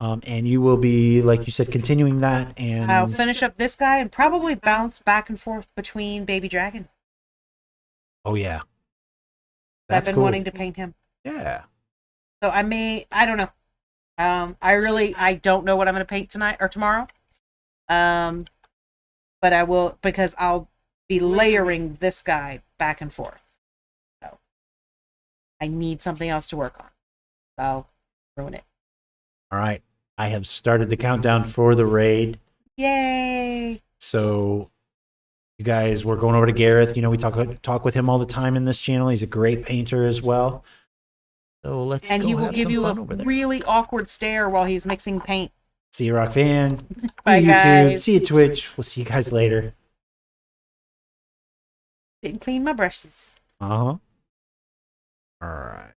And you will be, like you said, continuing that. And I'll finish up this guy and probably bounce back and forth between Baby Dragon. oh yeah, I've been cool. wanting to paint him. Yeah. So I don't know. I don't know what I'm going to paint tonight or tomorrow. But I will, because I'll be layering this guy back and forth. So I need something else to work on. So ruin it. All right. I have started the countdown for the raid. Yay! So you guys, we're going over to Gareth. You know, we talk with him all the time in this channel. He's a great painter as well. So let's And go he will have give some you a fun over there. really awkward stare while he's mixing paint. See you, Rockfan. Bye, See you, YouTube. guys. See you, Twitch. We'll see you guys later. Didn't clean my brushes. Uh-huh. All right.